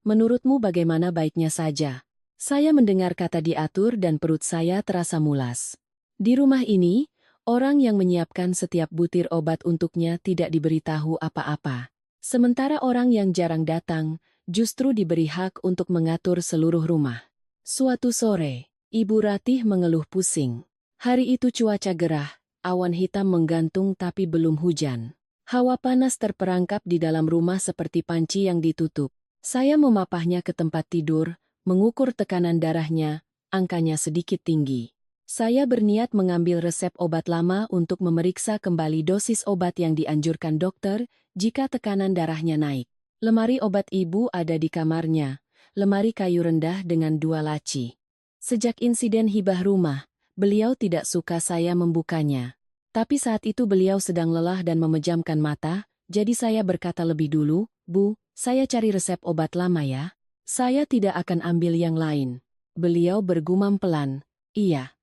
"Menurutmu bagaimana baiknya saja?" Saya mendengar kata diatur dan perut saya terasa mulas. Di rumah ini, orang yang menyiapkan setiap butir obat untuknya tidak diberitahu apa-apa. Sementara orang yang jarang datang, justru diberi hak untuk mengatur seluruh rumah. Suatu sore, Ibu Ratih mengeluh pusing. Hari itu cuaca gerah, awan hitam menggantung tapi belum hujan. Hawa panas terperangkap di dalam rumah seperti panci yang ditutup. Saya memapahnya ke tempat tidur, mengukur tekanan darahnya, angkanya sedikit tinggi. Saya berniat mengambil resep obat lama untuk memeriksa kembali dosis obat yang dianjurkan dokter jika tekanan darahnya naik. Lemari obat ibu ada di kamarnya, lemari kayu rendah dengan 2 laci. Sejak insiden hibah rumah, beliau tidak suka saya membukanya. Tapi saat itu beliau sedang lelah dan memejamkan mata, jadi saya berkata lebih dulu, "Bu, saya cari resep obat lama ya. Saya tidak akan ambil yang lain." Beliau bergumam pelan, "Iya."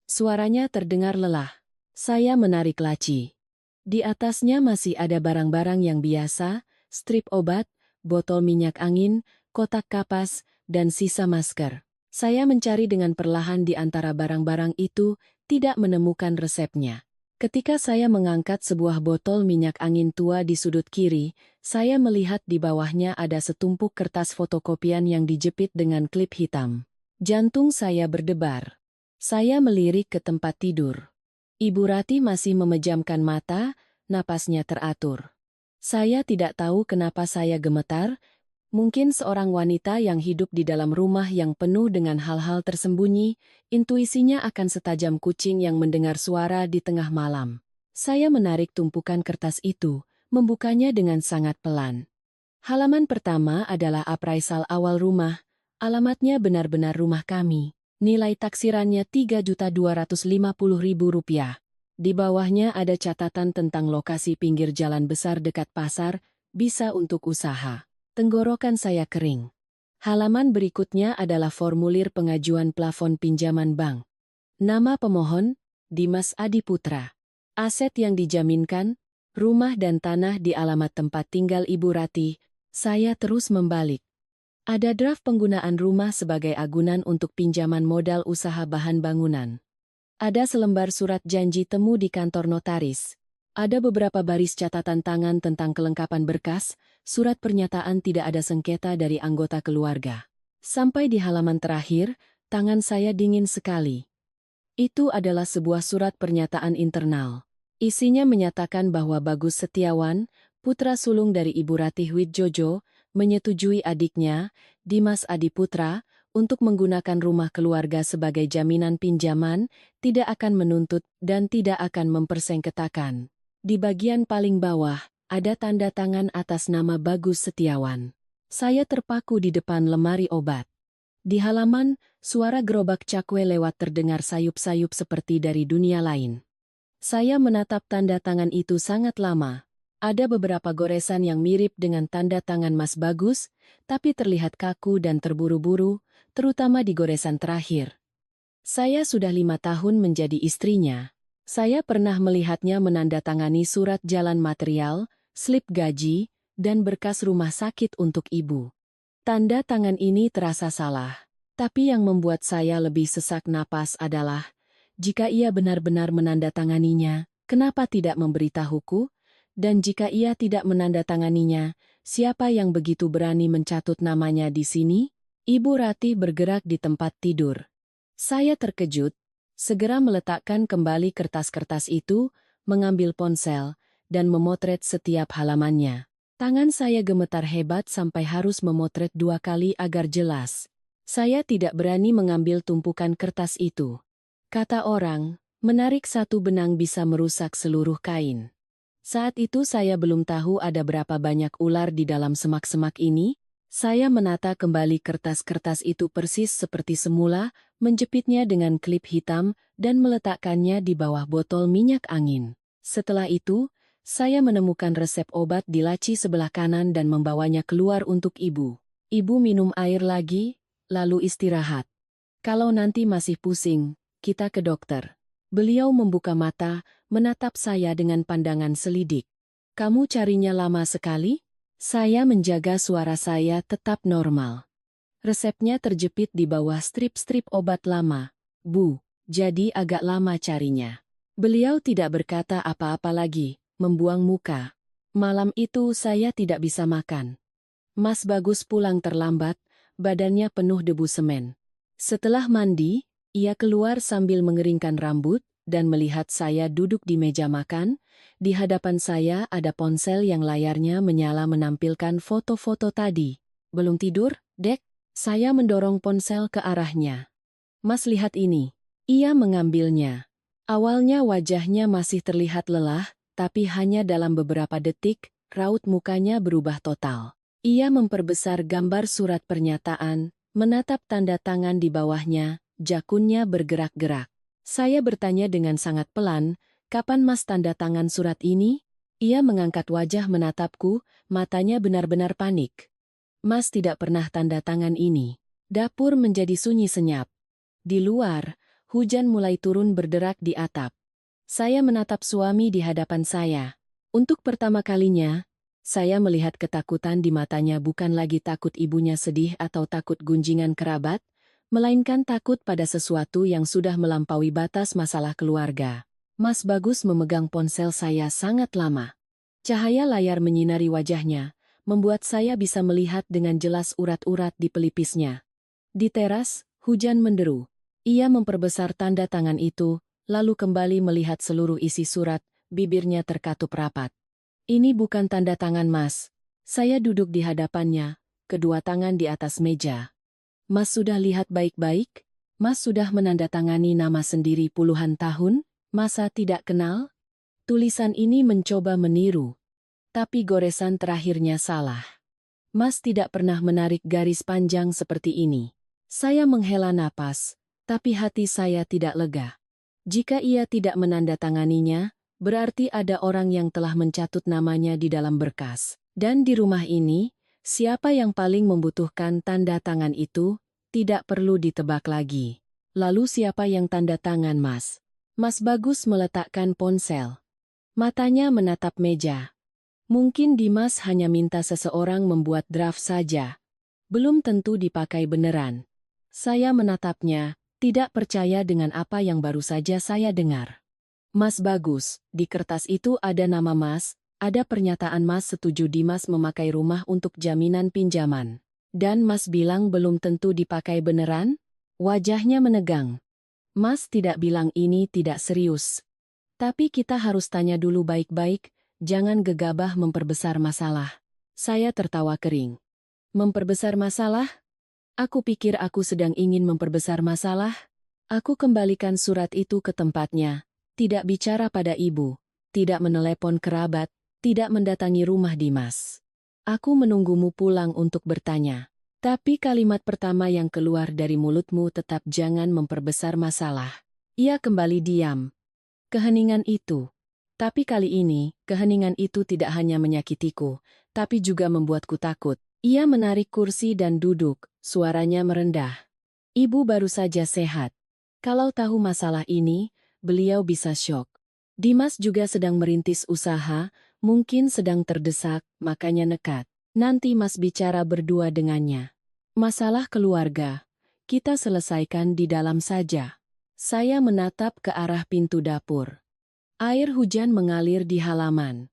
Suaranya terdengar lelah. Saya menarik laci. Di atasnya masih ada barang-barang yang biasa, strip obat, botol minyak angin, kotak kapas, dan sisa masker. Saya mencari dengan perlahan di antara barang-barang itu, tidak menemukan resepnya. Ketika saya mengangkat sebuah botol minyak angin tua di sudut kiri, saya melihat di bawahnya ada setumpuk kertas fotokopian yang dijepit dengan klip hitam. Jantung saya berdebar. Saya melirik ke tempat tidur. Ibu Ratih masih memejamkan mata, napasnya teratur. Saya tidak tahu kenapa saya gemetar, mungkin seorang wanita yang hidup di dalam rumah yang penuh dengan hal-hal tersembunyi, intuisinya akan setajam kucing yang mendengar suara di tengah malam. Saya menarik tumpukan kertas itu, membukanya dengan sangat pelan. Halaman pertama adalah apraisal awal rumah, alamatnya benar-benar rumah kami. Nilai taksirannya Rp3.250.000. Di bawahnya ada catatan tentang lokasi pinggir jalan besar dekat pasar, bisa untuk usaha. Tenggorokan saya kering. Halaman berikutnya adalah formulir pengajuan plafon pinjaman bank. Nama pemohon, Dimas Adi Putra. Aset yang dijaminkan, rumah dan tanah di alamat tempat tinggal Ibu Ratih. Saya terus membalik. Ada draft penggunaan rumah sebagai agunan untuk pinjaman modal usaha bahan bangunan. Ada selembar surat janji temu di kantor notaris. Ada beberapa baris catatan tangan tentang kelengkapan berkas, surat pernyataan tidak ada sengketa dari anggota keluarga. Sampai di halaman terakhir, tangan saya dingin sekali. Itu adalah sebuah surat pernyataan internal. Isinya menyatakan bahwa Bagus Setiawan, putra sulung dari Ibu Ratih Widjojo, menyetujui adiknya, Dimas Adi Putra, untuk menggunakan rumah keluarga sebagai jaminan pinjaman, tidak akan menuntut dan tidak akan mempersengketakan. Di bagian paling bawah, ada tanda tangan atas nama Bagus Setiawan. Saya terpaku di depan lemari obat. Di halaman, Suara gerobak cakwe lewat terdengar sayup-sayup seperti dari dunia lain. Saya menatap tanda tangan itu sangat lama. Ada beberapa goresan yang mirip dengan tanda tangan Mas Bagus, tapi terlihat kaku dan terburu-buru, terutama di goresan terakhir. Saya sudah 5 tahun menjadi istrinya. Saya pernah melihatnya menandatangani surat jalan material, slip gaji, dan berkas rumah sakit untuk ibu. Tanda tangan ini terasa salah. Tapi yang membuat saya lebih sesak napas adalah, jika ia benar-benar menandatanganinya, kenapa tidak memberitahuku? Dan jika ia tidak menandatanganinya, siapa yang begitu berani mencatut namanya di sini? Ibu Ratih bergerak di tempat tidur. Saya terkejut, segera meletakkan kembali kertas-kertas itu, mengambil ponsel, dan memotret setiap halamannya. Tangan saya gemetar hebat sampai harus memotret 2 kali agar jelas. Saya tidak berani mengambil tumpukan kertas itu. Kata orang, menarik satu benang bisa merusak seluruh kain. Saat itu saya belum tahu ada berapa banyak ular di dalam semak-semak ini. Saya menata kembali kertas-kertas itu persis seperti semula, menjepitnya dengan klip hitam, dan meletakkannya di bawah botol minyak angin. Setelah itu, saya menemukan resep obat di laci sebelah kanan dan membawanya keluar untuk ibu. Ibu minum air lagi, lalu istirahat. Kalau nanti masih pusing, kita ke dokter. Beliau membuka mata, menatap saya dengan pandangan selidik. Kamu carinya lama sekali? Saya menjaga suara saya tetap normal. Resepnya terjepit di bawah strip-strip obat lama. Bu, jadi agak lama carinya. Beliau tidak berkata apa-apa lagi, membuang muka. Malam itu saya tidak bisa makan. Mas Bagus pulang terlambat, badannya penuh debu semen. Setelah mandi, ia keluar sambil mengeringkan rambut dan melihat saya duduk di meja makan. Di hadapan saya ada ponsel yang layarnya menyala menampilkan foto-foto tadi. Belum tidur, Dek? Saya mendorong ponsel ke arahnya. Mas lihat ini. Ia mengambilnya. Awalnya wajahnya masih terlihat lelah, tapi hanya dalam beberapa detik, raut mukanya berubah total. Ia memperbesar gambar surat pernyataan, menatap tanda tangan di bawahnya, jakunnya bergerak-gerak. Saya bertanya dengan sangat pelan, kapan Mas tanda tangan surat ini? Ia mengangkat wajah menatapku, matanya benar-benar panik. Mas tidak pernah tanda tangan ini. Dapur menjadi sunyi senyap. Di luar, hujan mulai turun berderak di atap. Saya menatap suami di hadapan saya. Untuk pertama kalinya, saya melihat ketakutan di matanya, bukan lagi takut ibunya sedih atau takut gunjingan kerabat, melainkan takut pada sesuatu yang sudah melampaui batas masalah keluarga. Mas Bagus memegang ponsel saya sangat lama. Cahaya layar menyinari wajahnya, membuat saya bisa melihat dengan jelas urat-urat di pelipisnya. Di teras, hujan menderu. Ia memperbesar tanda tangan itu, lalu kembali melihat seluruh isi surat, bibirnya terkatup rapat. Ini bukan tanda tangan Mas. Saya duduk di hadapannya, kedua tangan di atas meja. Mas sudah lihat baik-baik? Mas sudah menandatangani nama sendiri puluhan tahun? Masa tidak kenal? Tulisan ini mencoba meniru. Tapi goresan terakhirnya salah. Mas tidak pernah menarik garis panjang seperti ini. Saya menghela napas, tapi hati saya tidak lega. Jika ia tidak menandatanganinya, berarti ada orang yang telah mencatut namanya di dalam berkas. Dan di rumah ini, siapa yang paling membutuhkan tanda tangan itu, tidak perlu ditebak lagi. Lalu siapa yang tanda tangan Mas? Mas Bagus meletakkan ponsel. Matanya menatap meja. Mungkin Dimas hanya minta seseorang membuat draft saja. Belum tentu dipakai beneran. Saya menatapnya, tidak percaya dengan apa yang baru saja saya dengar. Mas Bagus, di kertas itu ada nama Mas, ada pernyataan Mas setuju Dimas memakai rumah untuk jaminan pinjaman. Dan Mas bilang belum tentu dipakai beneran? Wajahnya menegang. Mas tidak bilang ini tidak serius. Tapi kita harus tanya dulu baik-baik, jangan gegabah memperbesar masalah. Saya tertawa kering. Memperbesar masalah? Aku pikir aku sedang ingin memperbesar masalah. Aku kembalikan surat itu ke tempatnya. Tidak bicara pada ibu, tidak menelepon kerabat, tidak mendatangi rumah Dimas. Aku menunggumu pulang untuk bertanya. Tapi kalimat pertama yang keluar dari mulutmu tetap jangan memperbesar masalah. Ia kembali diam. Keheningan itu. Tapi kali ini, keheningan itu tidak hanya menyakitiku, tapi juga membuatku takut. Ia menarik kursi dan duduk, suaranya merendah. Ibu baru saja sehat. Kalau tahu masalah ini, beliau bisa syok. Dimas juga sedang merintis usaha, mungkin sedang terdesak, makanya nekat. Nanti Mas bicara berdua dengannya. Masalah keluarga, kita selesaikan di dalam saja. Saya menatap ke arah pintu dapur. Air hujan mengalir di halaman.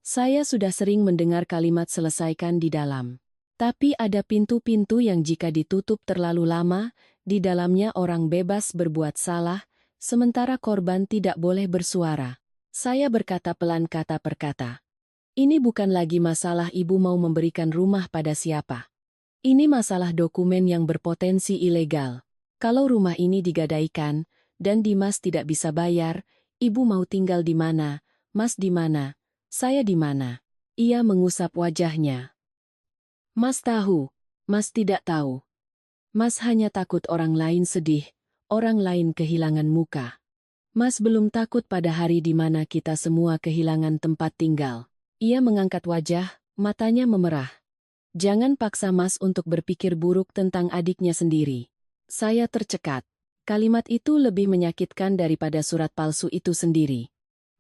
Saya sudah sering mendengar kalimat selesaikan di dalam. Tapi ada pintu-pintu yang jika ditutup terlalu lama, di dalamnya orang bebas berbuat salah, sementara korban tidak boleh bersuara. Saya berkata pelan kata per kata. Ini bukan lagi masalah ibu mau memberikan rumah pada siapa. Ini masalah dokumen yang berpotensi ilegal. Kalau rumah ini digadaikan, dan Dimas tidak bisa bayar, ibu mau tinggal di mana, Mas di mana, saya di mana. Ia mengusap wajahnya. Mas tahu, Mas tidak tahu. Mas hanya takut orang lain sedih, orang lain kehilangan muka. Mas belum takut pada hari di mana kita semua kehilangan tempat tinggal. Ia mengangkat wajah, matanya memerah. Jangan paksa Mas untuk berpikir buruk tentang adiknya sendiri. Saya tercekat. Kalimat itu lebih menyakitkan daripada surat palsu itu sendiri.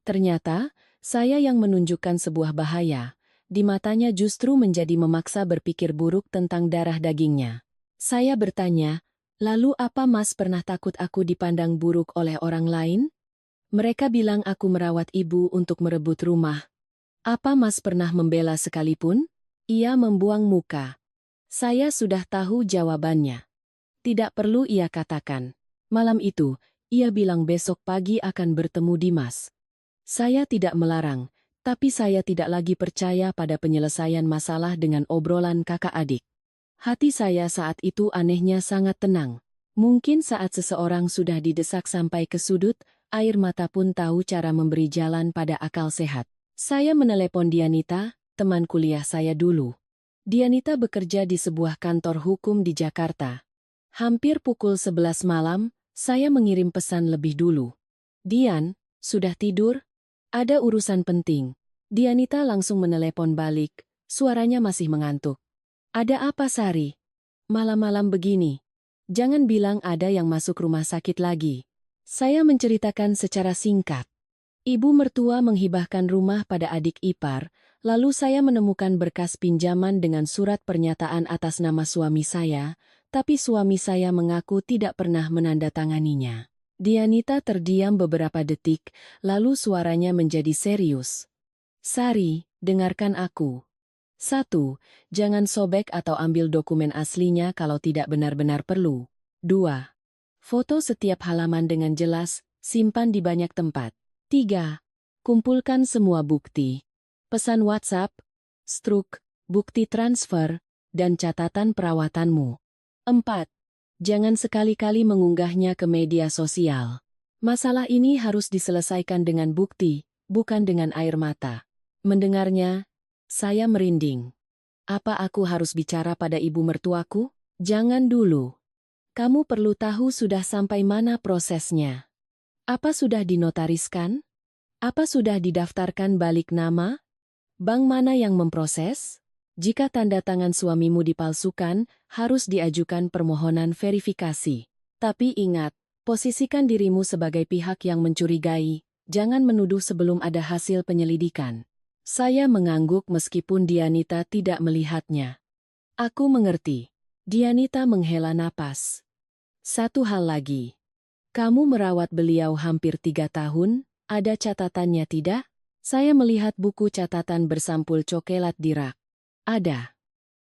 Ternyata, saya yang menunjukkan sebuah bahaya. Di matanya justru menjadi memaksa berpikir buruk tentang darah dagingnya. Saya bertanya, lalu apa Mas pernah takut aku dipandang buruk oleh orang lain? Mereka bilang aku merawat ibu untuk merebut rumah. Apa Mas pernah membela sekalipun? Ia membuang muka. Saya sudah tahu jawabannya. Tidak perlu ia katakan. Malam itu, ia bilang besok pagi akan bertemu Dimas. Saya tidak melarang, tapi saya tidak lagi percaya pada penyelesaian masalah dengan obrolan kakak adik. Hati saya saat itu anehnya sangat tenang. Mungkin saat seseorang sudah didesak sampai ke sudut, air mata pun tahu cara memberi jalan pada akal sehat. Saya menelepon Dianita, teman kuliah saya dulu. Dianita bekerja di sebuah kantor hukum di Jakarta. Hampir pukul 11 malam, saya mengirim pesan lebih dulu. Dian, sudah tidur? Ada urusan penting. Dianita langsung menelepon balik, suaranya masih mengantuk. Ada apa Sari? Malam-malam begini. Jangan bilang ada yang masuk rumah sakit lagi. Saya menceritakan secara singkat. Ibu mertua menghibahkan rumah pada adik ipar, lalu saya menemukan berkas pinjaman dengan surat pernyataan atas nama suami saya, tapi suami saya mengaku tidak pernah menandatanganinya. Dianita terdiam beberapa detik, lalu suaranya menjadi serius. Sari, dengarkan aku. 1. Jangan sobek atau ambil dokumen aslinya kalau tidak benar-benar perlu. 2. Foto setiap halaman dengan jelas, simpan di banyak tempat. 3. Kumpulkan semua bukti. Pesan WhatsApp, struk, bukti transfer, dan catatan perawatanmu. 4. Jangan sekali-kali mengunggahnya ke media sosial. Masalah ini harus diselesaikan dengan bukti, bukan dengan air mata. Mendengarnya, saya merinding. Apa aku harus bicara pada ibu mertuaku? Jangan dulu. Kamu perlu tahu sudah sampai mana prosesnya. Apa sudah dinotariskan? Apa sudah didaftarkan balik nama? Bank mana yang memproses? Jika tanda tangan suamimu dipalsukan, harus diajukan permohonan verifikasi. Tapi ingat, posisikan dirimu sebagai pihak yang mencurigai, jangan menuduh sebelum ada hasil penyelidikan. Saya mengangguk meskipun Dianita tidak melihatnya. Aku mengerti. Dianita menghela napas. Satu hal lagi. Kamu merawat beliau hampir 3 tahun, ada catatannya tidak? Saya melihat buku catatan bersampul coklat di rak. Ada.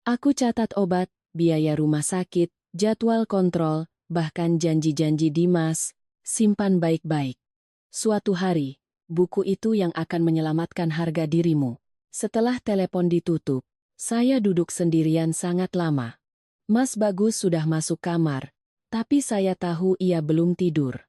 Aku catat obat, biaya rumah sakit, jadwal kontrol, bahkan janji-janji Dimas, simpan baik-baik. Suatu hari, buku itu yang akan menyelamatkan harga dirimu. Setelah telepon ditutup, saya duduk sendirian sangat lama. Mas Bagus sudah masuk kamar. Tapi saya tahu ia belum tidur.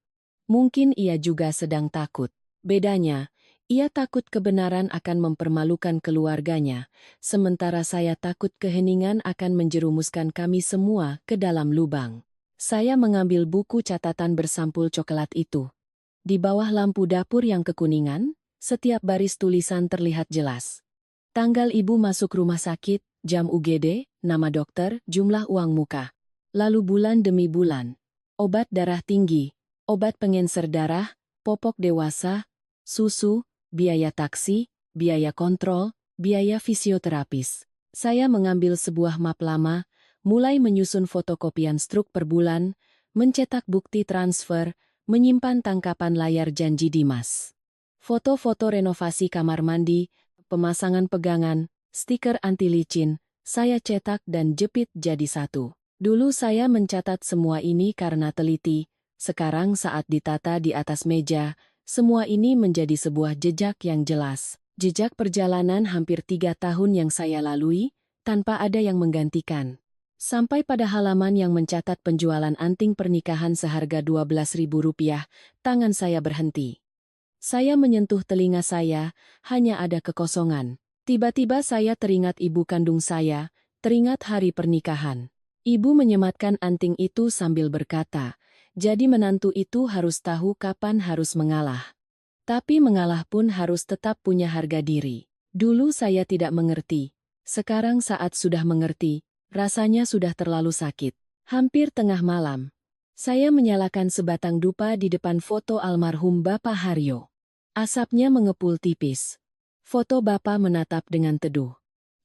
Mungkin ia juga sedang takut. Bedanya, Ia takut kebenaran akan mempermalukan keluarganya, sementara saya takut keheningan akan menjerumuskan kami semua ke dalam lubang. Saya mengambil buku catatan bersampul coklat itu. Di bawah lampu dapur yang kekuningan, setiap baris tulisan terlihat jelas. Tanggal ibu masuk rumah sakit, jam UGD, nama dokter, jumlah uang muka. Lalu bulan demi bulan. Obat darah tinggi, obat pengencer darah, popok dewasa, susu, biaya taksi, biaya kontrol, biaya fisioterapis. Saya mengambil sebuah map lama, mulai menyusun fotokopian struk per bulan, mencetak bukti transfer, menyimpan tangkapan layar janji Dimas. Foto-foto renovasi kamar mandi, pemasangan pegangan, stiker anti licin, saya cetak dan jepit jadi satu. Dulu saya mencatat semua ini karena teliti, sekarang saat ditata di atas meja, semua ini menjadi sebuah jejak yang jelas. Jejak perjalanan hampir 3 tahun yang saya lalui, tanpa ada yang menggantikan. Sampai pada halaman yang mencatat penjualan anting pernikahan seharga Rp12.000, tangan saya berhenti. Saya menyentuh telinga saya, hanya ada kekosongan. Tiba-tiba saya teringat ibu kandung saya, teringat hari pernikahan. Ibu menyematkan anting itu sambil berkata, jadi menantu itu harus tahu kapan harus mengalah. Tapi mengalah pun harus tetap punya harga diri. Dulu saya tidak mengerti. Sekarang saat sudah mengerti, rasanya sudah terlalu sakit. Hampir tengah malam. Saya menyalakan sebatang dupa di depan foto almarhum Bapak Haryo. Asapnya mengepul tipis. Foto Bapak menatap dengan teduh.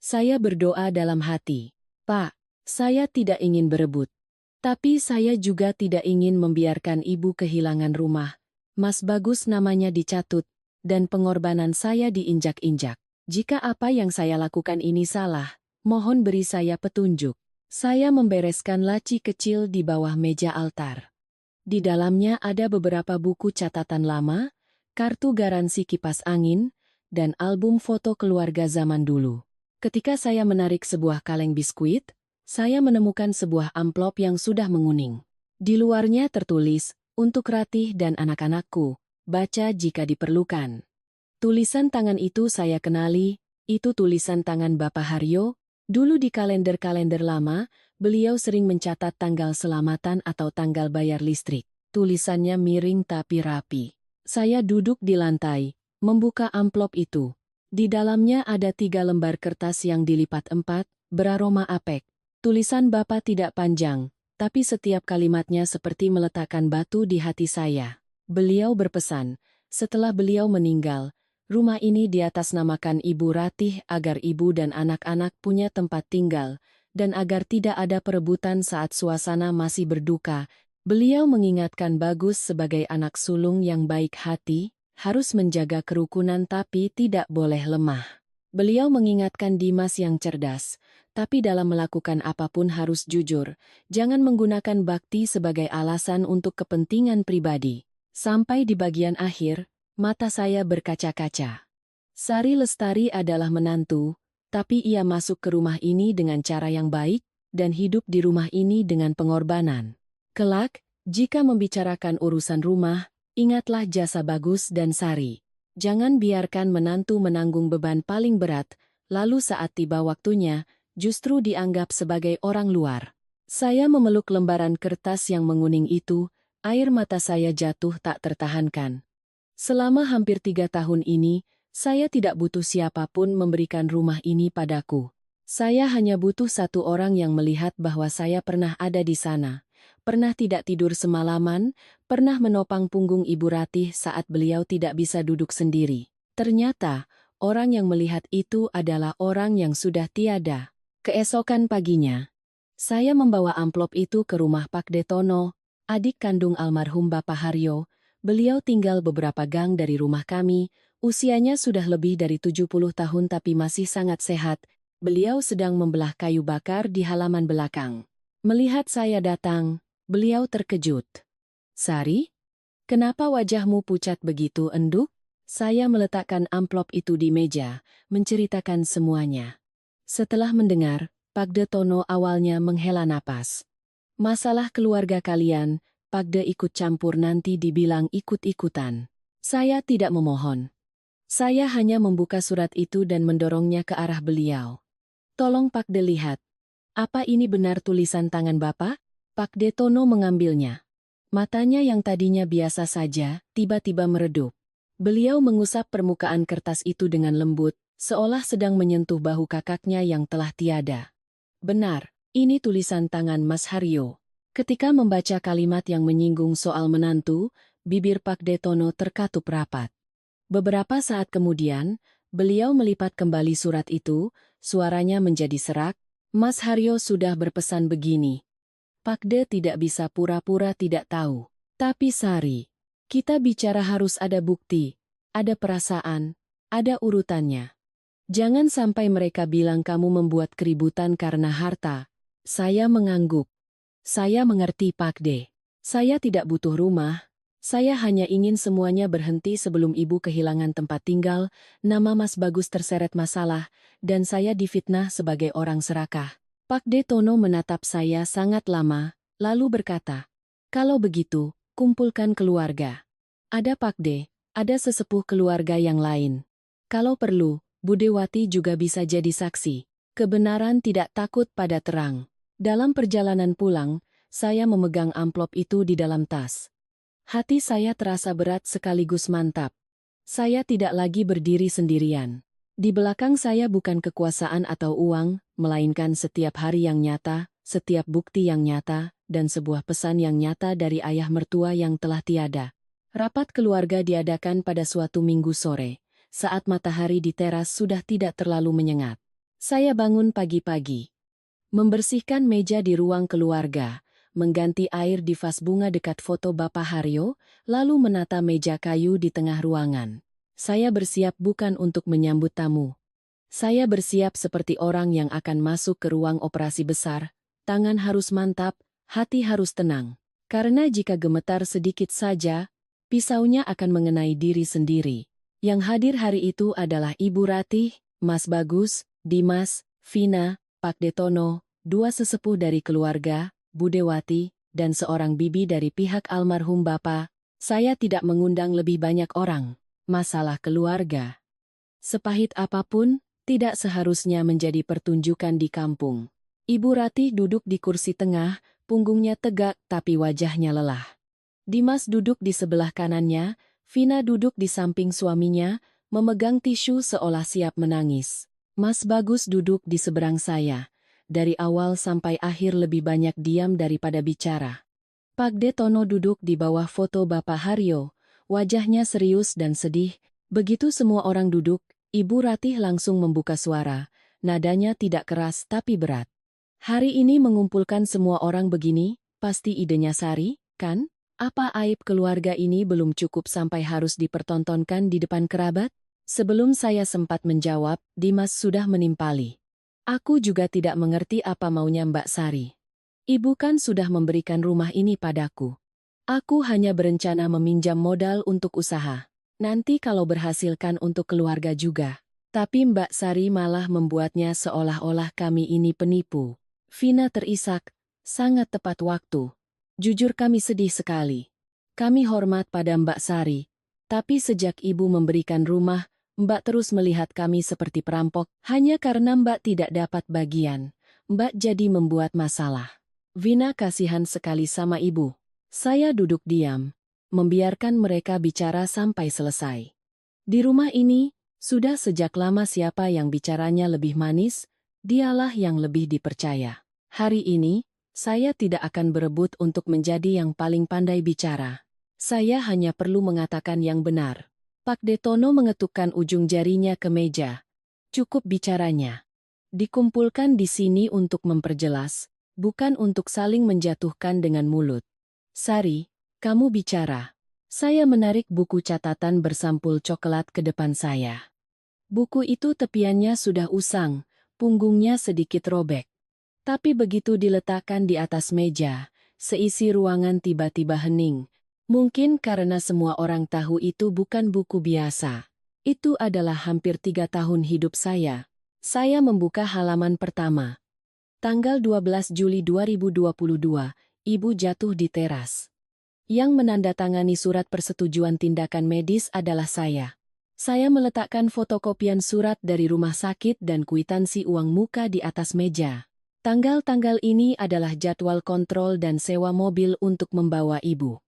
Saya berdoa dalam hati. Pak, saya tidak ingin berebut. Tapi saya juga tidak ingin membiarkan ibu kehilangan rumah. Mas Bagus namanya dicatut, dan pengorbanan saya diinjak-injak. Jika apa yang saya lakukan ini salah, mohon beri saya petunjuk. Saya membereskan laci kecil di bawah meja altar. Di dalamnya ada beberapa buku catatan lama, kartu garansi kipas angin, dan album foto keluarga zaman dulu. Ketika saya menarik sebuah kaleng biskuit, saya menemukan sebuah amplop yang sudah menguning. Di luarnya tertulis, untuk Ratih dan anak-anakku, baca jika diperlukan. Tulisan tangan itu saya kenali, itu tulisan tangan Bapak Haryo. Dulu di kalender-kalender lama, beliau sering mencatat tanggal selamatan atau tanggal bayar listrik. Tulisannya miring tapi rapi. Saya duduk di lantai, membuka amplop itu. Di dalamnya ada 3 lembar kertas yang dilipat 4, beraroma apek. Tulisan Bapak tidak panjang, tapi setiap kalimatnya seperti meletakkan batu di hati saya. Beliau berpesan, setelah beliau meninggal, rumah ini diatasnamakan Ibu Ratih agar ibu dan anak-anak punya tempat tinggal, dan agar tidak ada perebutan saat suasana masih berduka. Beliau mengingatkan Bagus sebagai anak sulung yang baik hati, harus menjaga kerukunan tapi tidak boleh lemah. Beliau mengingatkan Dimas yang cerdas, tapi dalam melakukan apapun harus jujur, jangan menggunakan bakti sebagai alasan untuk kepentingan pribadi. Sampai di bagian akhir, mata saya berkaca-kaca. Sari Lestari adalah menantu, tapi ia masuk ke rumah ini dengan cara yang baik, dan hidup di rumah ini dengan pengorbanan. Kelak, jika membicarakan urusan rumah, ingatlah jasa Bagus dan Sari. Jangan biarkan menantu menanggung beban paling berat, lalu saat tiba waktunya, justru dianggap sebagai orang luar. Saya memeluk lembaran kertas yang menguning itu, air mata saya jatuh tak tertahankan. Selama hampir 3 tahun ini, saya tidak butuh siapapun memberikan rumah ini padaku. Saya hanya butuh satu orang yang melihat bahwa saya pernah ada di sana. Pernah tidak tidur semalaman, pernah menopang punggung Ibu Ratih saat beliau tidak bisa duduk sendiri. Ternyata, orang yang melihat itu adalah orang yang sudah tiada. Keesokan paginya, saya membawa amplop itu ke rumah Pak Detono, adik kandung almarhum Bapak Haryo. Beliau tinggal beberapa gang dari rumah kami, usianya sudah lebih dari 70 tahun tapi masih sangat sehat. Beliau sedang membelah kayu bakar di halaman belakang. Melihat saya datang, beliau terkejut. "Sari, kenapa wajahmu pucat begitu, Enduk?" Saya meletakkan amplop itu di meja, menceritakan semuanya. Setelah mendengar, Pak Detono awalnya menghela napas. "Masalah keluarga kalian, Pak De ikut campur nanti dibilang ikut-ikutan. Saya tidak memohon. Saya hanya membuka surat itu dan mendorongnya ke arah beliau. Tolong Pak De lihat. Apa ini benar tulisan tangan Bapak? Pak De Tono mengambilnya. Matanya yang tadinya biasa saja, tiba-tiba meredup. Beliau mengusap permukaan kertas itu dengan lembut, seolah sedang menyentuh bahu kakaknya yang telah tiada. Benar, ini tulisan tangan Mas Haryo. Ketika membaca kalimat yang menyinggung soal menantu, bibir Pak De Tono terkatup rapat. Beberapa saat kemudian, beliau melipat kembali surat itu, suaranya menjadi serak. Mas Haryo sudah berpesan begini. Pak De tidak bisa pura-pura tidak tahu. Tapi Sari, kita bicara harus ada bukti, ada perasaan, ada urutannya. Jangan sampai mereka bilang kamu membuat keributan karena harta. Saya mengangguk. Saya mengerti Pak De. Saya tidak butuh rumah. Saya hanya ingin semuanya berhenti sebelum ibu kehilangan tempat tinggal, nama Mas Bagus terseret masalah, dan saya difitnah sebagai orang serakah. Pak De Tono menatap saya sangat lama, lalu berkata, kalau begitu, kumpulkan keluarga. Ada Pak De, ada sesepuh keluarga yang lain. Kalau perlu, Budewati juga bisa jadi saksi. Kebenaran tidak takut pada terang. Dalam perjalanan pulang, saya memegang amplop itu di dalam tas. Hati saya terasa berat sekaligus mantap. Saya tidak lagi berdiri sendirian. Di belakang saya bukan kekuasaan atau uang, melainkan setiap hari yang nyata, setiap bukti yang nyata, dan sebuah pesan yang nyata dari ayah mertua yang telah tiada. Rapat keluarga diadakan pada suatu minggu sore, saat matahari di teras sudah tidak terlalu menyengat. Saya bangun pagi-pagi, membersihkan meja di ruang keluarga, mengganti air di vas bunga dekat foto Bapak Haryo, lalu menata meja kayu di tengah ruangan. Saya bersiap bukan untuk menyambut tamu. Saya bersiap seperti orang yang akan masuk ke ruang operasi besar, tangan harus mantap, hati harus tenang. Karena jika gemetar sedikit saja, pisaunya akan mengenai diri sendiri. Yang hadir hari itu adalah Ibu Ratih, Mas Bagus, Dimas, Vina, Pak De Tono, dua sesepuh dari keluarga, Budewati, dan seorang bibi dari pihak almarhum Bapak. Saya tidak mengundang lebih banyak orang. Masalah keluarga, sepahit apapun, tidak seharusnya menjadi pertunjukan di kampung. Ibu Ratih duduk di kursi tengah, punggungnya tegak tapi wajahnya lelah. Dimas duduk di sebelah kanannya, Vina duduk di samping suaminya, memegang tisu seolah siap menangis. Mas Bagus duduk di seberang saya. Dari awal sampai akhir lebih banyak diam daripada bicara. Pak De Tono duduk di bawah foto Bapak Haryo, wajahnya serius dan sedih. Begitu semua orang duduk, Ibu Ratih langsung membuka suara, nadanya tidak keras tapi berat. Hari ini mengumpulkan semua orang begini, pasti idenya Sari, kan? Apa aib keluarga ini belum cukup sampai harus dipertontonkan di depan kerabat? Sebelum saya sempat menjawab, Dimas sudah menimpali. Aku juga tidak mengerti apa maunya Mbak Sari. Ibu kan sudah memberikan rumah ini padaku. Aku hanya berencana meminjam modal untuk usaha. Nanti kalau berhasilkan untuk keluarga juga. Tapi Mbak Sari malah membuatnya seolah-olah kami ini penipu. Vina terisak, sangat tepat waktu. Jujur kami sedih sekali. Kami hormat pada Mbak Sari. Tapi sejak ibu memberikan rumah, Mbak terus melihat kami seperti perampok, hanya karena Mbak tidak dapat bagian. Mbak jadi membuat masalah. Vina kasihan sekali sama ibu. Saya duduk diam, membiarkan mereka bicara sampai selesai. Di rumah ini, sudah sejak lama siapa yang bicaranya lebih manis, dialah yang lebih dipercaya. Hari ini, saya tidak akan berebut untuk menjadi yang paling pandai bicara. Saya hanya perlu mengatakan yang benar. Pak De Tono mengetukkan ujung jarinya ke meja. Cukup bicaranya. Dikumpulkan di sini untuk memperjelas, bukan untuk saling menjatuhkan dengan mulut. Sari, kamu bicara. Saya menarik buku catatan bersampul coklat ke depan saya. Buku itu tepiannya sudah usang, punggungnya sedikit robek. Tapi begitu diletakkan di atas meja, seisi ruangan tiba-tiba hening. Mungkin karena semua orang tahu itu bukan buku biasa. Itu adalah hampir 3 tahun hidup saya. Saya membuka halaman pertama. Tanggal 12 Juli 2022, ibu jatuh di teras. Yang menandatangani surat persetujuan tindakan medis adalah saya. Saya meletakkan fotokopian surat dari rumah sakit dan kwitansi uang muka di atas meja. Tanggal-tanggal ini adalah jadwal kontrol dan sewa mobil untuk membawa ibu.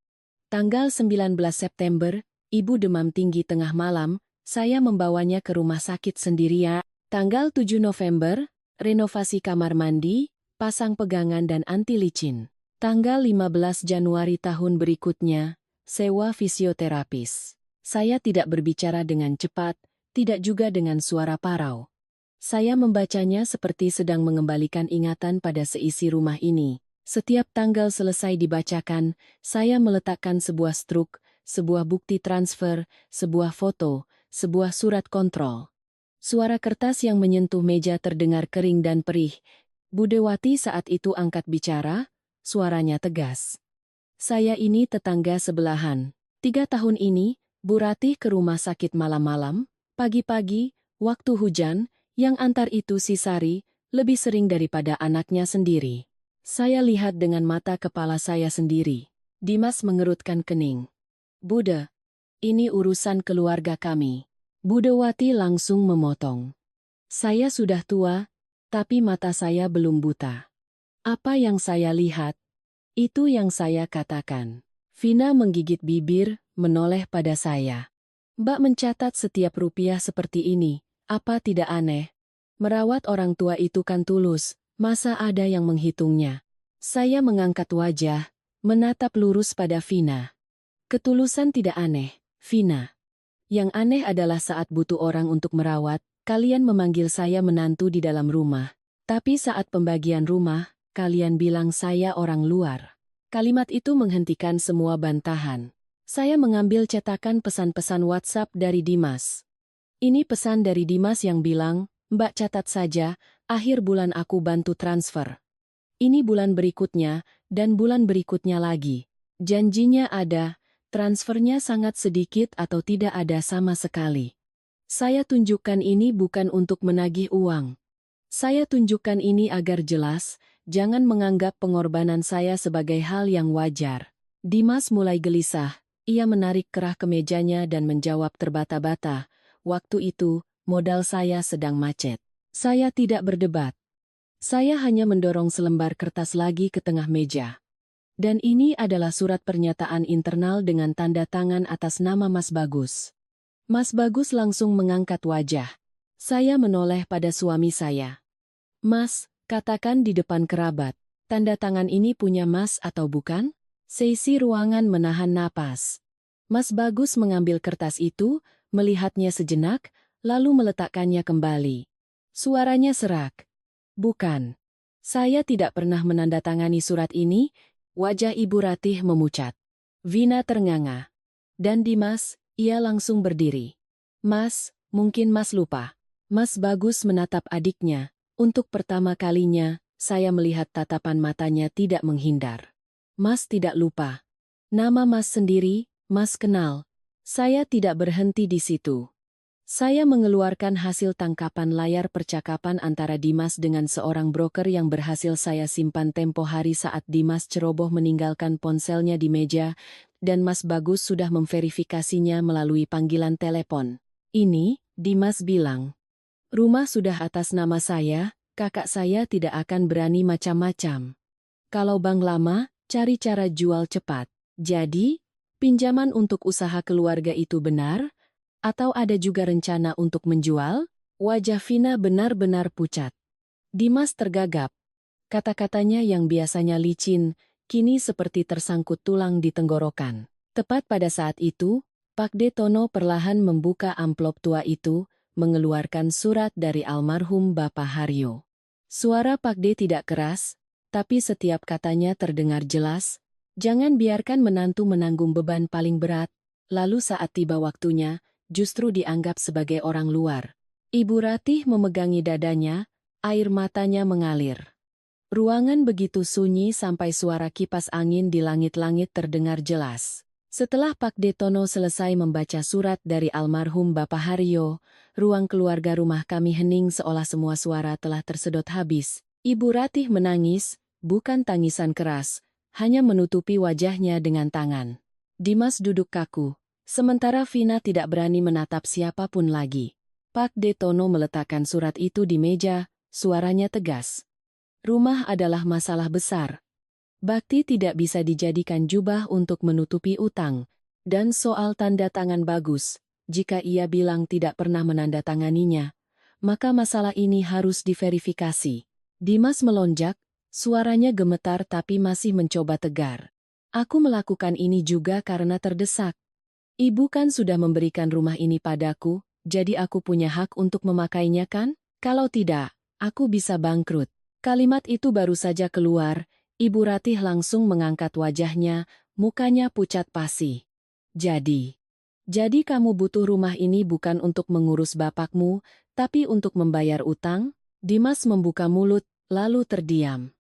Tanggal 19 September, ibu demam tinggi tengah malam, saya membawanya ke rumah sakit sendirian. Tanggal 7 November, renovasi kamar mandi, pasang pegangan dan anti licin. Tanggal 15 Januari tahun berikutnya, sewa fisioterapis. Saya tidak berbicara dengan cepat, tidak juga dengan suara parau. Saya membacanya seperti sedang mengembalikan ingatan pada seisi rumah ini. Setiap tanggal selesai dibacakan, saya meletakkan sebuah struk, sebuah bukti transfer, sebuah foto, sebuah surat kontrol. Suara kertas yang menyentuh meja terdengar kering dan perih. Budewati saat itu angkat bicara, suaranya tegas. Saya ini tetangga sebelahan. 3 tahun ini, Bu Ratih ke rumah sakit malam-malam, pagi-pagi, waktu hujan, yang antar itu si Sari, lebih sering daripada anaknya sendiri. Saya lihat dengan mata kepala saya sendiri. Dimas mengerutkan kening. Bude, ini urusan keluarga kami. Budewati langsung memotong. Saya sudah tua, tapi mata saya belum buta. Apa yang saya lihat, itu yang saya katakan. Vina menggigit bibir, menoleh pada saya. Mbak mencatat setiap rupiah seperti ini, apa tidak aneh? Merawat orang tua itu kan tulus, masa ada yang menghitungnya? Saya mengangkat wajah, menatap lurus pada Vina. Ketulusan tidak aneh, Vina. Yang aneh adalah saat butuh orang untuk merawat, kalian memanggil saya menantu di dalam rumah. Tapi saat pembagian rumah, kalian bilang saya orang luar. Kalimat itu menghentikan semua bantahan. Saya mengambil cetakan pesan-pesan WhatsApp dari Dimas. Ini pesan dari Dimas yang bilang, Mbak catat saja, akhir bulan aku bantu transfer. Ini bulan berikutnya, dan bulan berikutnya lagi. Janjinya ada, transfernya sangat sedikit atau tidak ada sama sekali. Saya tunjukkan ini bukan untuk menagih uang. Saya tunjukkan ini agar jelas, jangan menganggap pengorbanan saya sebagai hal yang wajar. Dimas mulai gelisah, ia menarik kerah ke mejanya dan menjawab terbata-bata, waktu itu, modal saya sedang macet. Saya tidak berdebat. Saya hanya mendorong selembar kertas lagi ke tengah meja. Dan ini adalah surat pernyataan internal dengan tanda tangan atas nama Mas Bagus. Mas Bagus langsung mengangkat wajah. Saya menoleh pada suami saya. Mas, katakan di depan kerabat, tanda tangan ini punya Mas atau bukan? Seisi ruangan menahan napas. Mas Bagus mengambil kertas itu, melihatnya sejenak, lalu meletakkannya kembali. Suaranya serak. Bukan. Saya tidak pernah menandatangani surat ini. Wajah Ibu Ratih memucat. Vina ternganga. Dan Dimas, ia langsung berdiri. Mas, mungkin Mas lupa. Mas Bagus menatap adiknya. Untuk pertama kalinya, saya melihat tatapan matanya tidak menghindar. Mas tidak lupa. Nama Mas sendiri, Mas kenal. Saya tidak berhenti di situ. Saya mengeluarkan hasil tangkapan layar percakapan antara Dimas dengan seorang broker yang berhasil saya simpan tempo hari saat Dimas ceroboh meninggalkan ponselnya di meja, dan Mas Bagus sudah memverifikasinya melalui panggilan telepon. Ini, Dimas bilang. Rumah sudah atas nama saya, kakak saya tidak akan berani macam-macam. Kalau bank lama, cari cara jual cepat. Jadi, pinjaman untuk usaha keluarga itu benar? Atau ada juga rencana untuk menjual? Wajah Vina benar-benar pucat. Dimas tergagap. Kata-katanya yang biasanya licin, kini seperti tersangkut tulang di tenggorokan. Tepat pada saat itu, Pak Detono perlahan membuka amplop tua itu, mengeluarkan surat dari almarhum Bapak Haryo. Suara Pak D tidak keras, tapi setiap katanya terdengar jelas. Jangan biarkan menantu menanggung beban paling berat, lalu saat tiba waktunya, justru dianggap sebagai orang luar. Ibu Ratih memegangi dadanya, air matanya mengalir. Ruangan begitu sunyi sampai suara kipas angin di langit-langit terdengar jelas. Setelah Pak Detono selesai membaca surat dari almarhum Bapak Haryo, ruang keluarga rumah kami hening seolah semua suara telah tersedot habis. Ibu Ratih menangis, bukan tangisan keras, hanya menutupi wajahnya dengan tangan. Dimas duduk kaku. Sementara Vina tidak berani menatap siapapun lagi. Pak Detono meletakkan surat itu di meja, suaranya tegas. Rumah adalah masalah besar. Bakti tidak bisa dijadikan jubah untuk menutupi utang. Dan soal tanda tangan bagus, jika ia bilang tidak pernah menandatanganinya, maka masalah ini harus diverifikasi. Dimas melonjak, suaranya gemetar tapi masih mencoba tegar. Aku melakukan ini juga karena terdesak. Ibu kan sudah memberikan rumah ini padaku, jadi aku punya hak untuk memakainya kan? Kalau tidak, aku bisa bangkrut. Kalimat itu baru saja keluar, Ibu Ratih langsung mengangkat wajahnya, mukanya pucat pasi. Jadi kamu butuh rumah ini bukan untuk mengurus bapakmu, tapi untuk membayar utang? Dimas membuka mulut, lalu terdiam.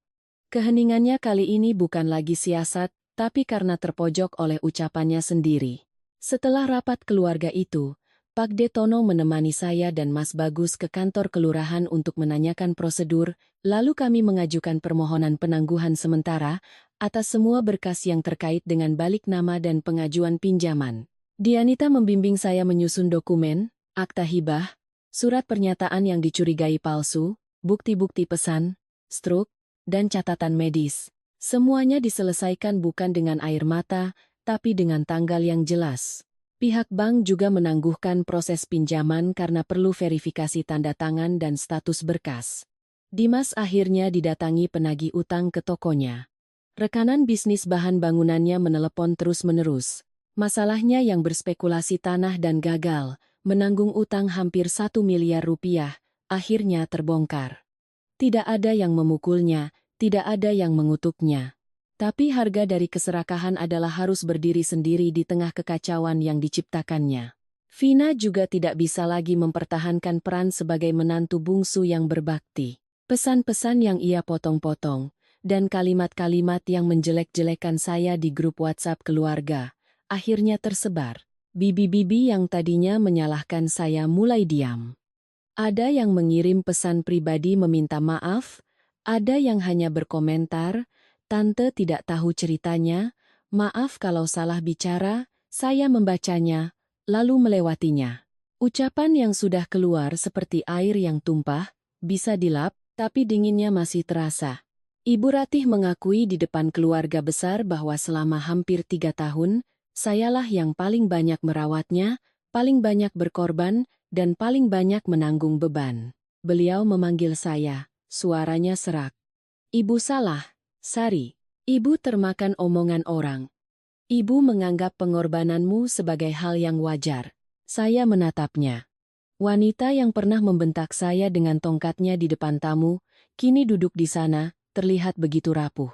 Keheningannya kali ini bukan lagi siasat, tapi karena terpojok oleh ucapannya sendiri. Setelah rapat keluarga itu, Pak Detono menemani saya dan Mas Bagus ke kantor kelurahan untuk menanyakan prosedur, lalu kami mengajukan permohonan penangguhan sementara atas semua berkas yang terkait dengan balik nama dan pengajuan pinjaman. Dianita membimbing saya menyusun dokumen, akta hibah, surat pernyataan yang dicurigai palsu, bukti-bukti pesan, struk, dan catatan medis. Semuanya diselesaikan bukan dengan air mata, tapi dengan tanggal yang jelas. Pihak bank juga menangguhkan proses pinjaman karena perlu verifikasi tanda tangan dan status berkas. Dimas akhirnya didatangi penagih utang ke tokonya. Rekanan bisnis bahan bangunannya menelepon terus-menerus. Masalahnya yang berspekulasi tanah dan gagal, menanggung utang hampir 1 miliar rupiah, akhirnya terbongkar. Tidak ada yang memukulnya, tidak ada yang mengutuknya. Tapi harga dari keserakahan adalah harus berdiri sendiri di tengah kekacauan yang diciptakannya. Vina juga tidak bisa lagi mempertahankan peran sebagai menantu bungsu yang berbakti. Pesan-pesan yang ia potong-potong, dan kalimat-kalimat yang menjelek-jelekan saya di grup WhatsApp keluarga, akhirnya tersebar. Bibi-bibi yang tadinya menyalahkan saya mulai diam. Ada yang mengirim pesan pribadi meminta maaf, ada yang hanya berkomentar, "Tante tidak tahu ceritanya, maaf kalau salah bicara, saya membacanya, lalu melewatinya." Ucapan yang sudah keluar seperti air yang tumpah, bisa dilap, tapi dinginnya masih terasa. Ibu Ratih mengakui di depan keluarga besar bahwa selama hampir 3 tahun, sayalah yang paling banyak merawatnya, paling banyak berkorban, dan paling banyak menanggung beban. Beliau memanggil saya, suaranya serak. "Ibu salah, Sari. Ibu termakan omongan orang. Ibu menganggap pengorbananmu sebagai hal yang wajar." Saya menatapnya. Wanita yang pernah membentak saya dengan tongkatnya di depan tamu, kini duduk di sana, terlihat begitu rapuh.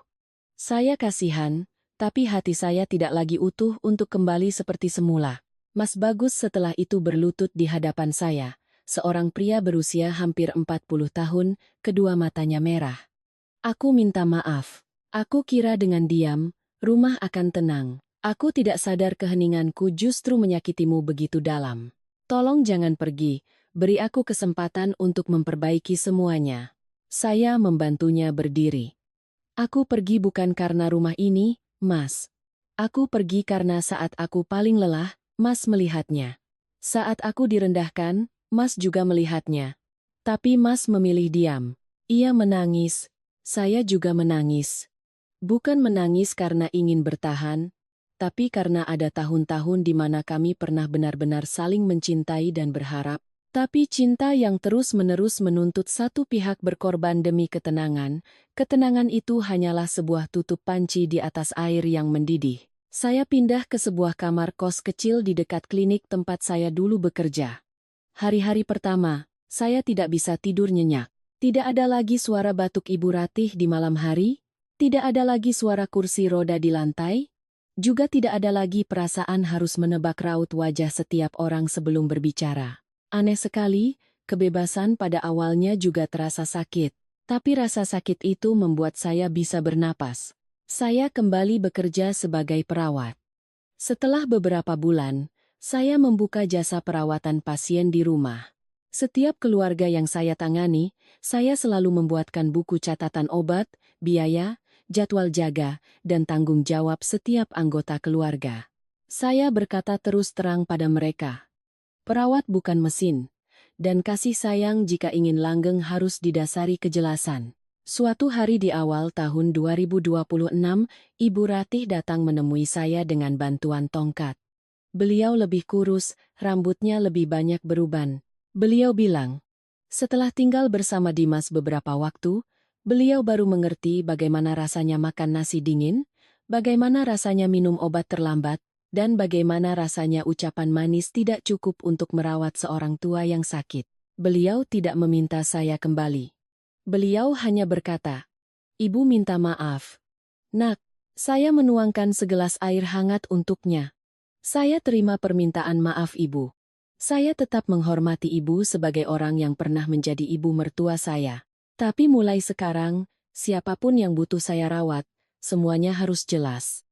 Saya kasihan, tapi hati saya tidak lagi utuh untuk kembali seperti semula. Mas Bagus setelah itu berlutut di hadapan saya, seorang pria berusia hampir 40 tahun, kedua matanya merah. "Aku minta maaf. Aku kira dengan diam, rumah akan tenang. Aku tidak sadar keheninganku justru menyakitimu begitu dalam. Tolong jangan pergi, beri aku kesempatan untuk memperbaiki semuanya." Saya membantunya berdiri. "Aku pergi bukan karena rumah ini, Mas. Aku pergi karena saat aku paling lelah, Mas melihatnya. Saat aku direndahkan, Mas juga melihatnya. Tapi Mas memilih diam." Ia menangis. Saya juga menangis. Bukan menangis karena ingin bertahan, tapi karena ada tahun-tahun di mana kami pernah benar-benar saling mencintai dan berharap, tapi cinta yang terus-menerus menuntut satu pihak berkorban demi ketenangan, ketenangan itu hanyalah sebuah tutup panci di atas air yang mendidih. Saya pindah ke sebuah kamar kos kecil di dekat klinik tempat saya dulu bekerja. Hari-hari pertama, saya tidak bisa tidur nyenyak. Tidak ada lagi suara batuk Ibu Ratih di malam hari, tidak ada lagi suara kursi roda di lantai, juga tidak ada lagi perasaan harus menebak raut wajah setiap orang sebelum berbicara. Aneh sekali, kebebasan pada awalnya juga terasa sakit, tapi rasa sakit itu membuat saya bisa bernapas. Saya kembali bekerja sebagai perawat. Setelah beberapa bulan, saya membuka jasa perawatan pasien di rumah. Setiap keluarga yang saya tangani, saya selalu membuatkan buku catatan obat, biaya, jadwal jaga, dan tanggung jawab setiap anggota keluarga. Saya berkata terus terang pada mereka. Perawat bukan mesin, dan kasih sayang jika ingin langgeng harus didasari kejelasan. Suatu hari di awal tahun 2026, Ibu Ratih datang menemui saya dengan bantuan tongkat. Beliau lebih kurus, rambutnya lebih banyak beruban. Beliau bilang, setelah tinggal bersama Dimas beberapa waktu, beliau baru mengerti bagaimana rasanya makan nasi dingin, bagaimana rasanya minum obat terlambat, dan bagaimana rasanya ucapan manis tidak cukup untuk merawat seorang tua yang sakit. Beliau tidak meminta saya kembali. Beliau hanya berkata, "Ibu minta maaf. Nak, saya menuangkan segelas air hangat untuknya. Saya terima permintaan maaf ibu. Saya tetap menghormati ibu sebagai orang yang pernah menjadi ibu mertua saya. Tapi mulai sekarang, siapapun yang butuh saya rawat, semuanya harus jelas.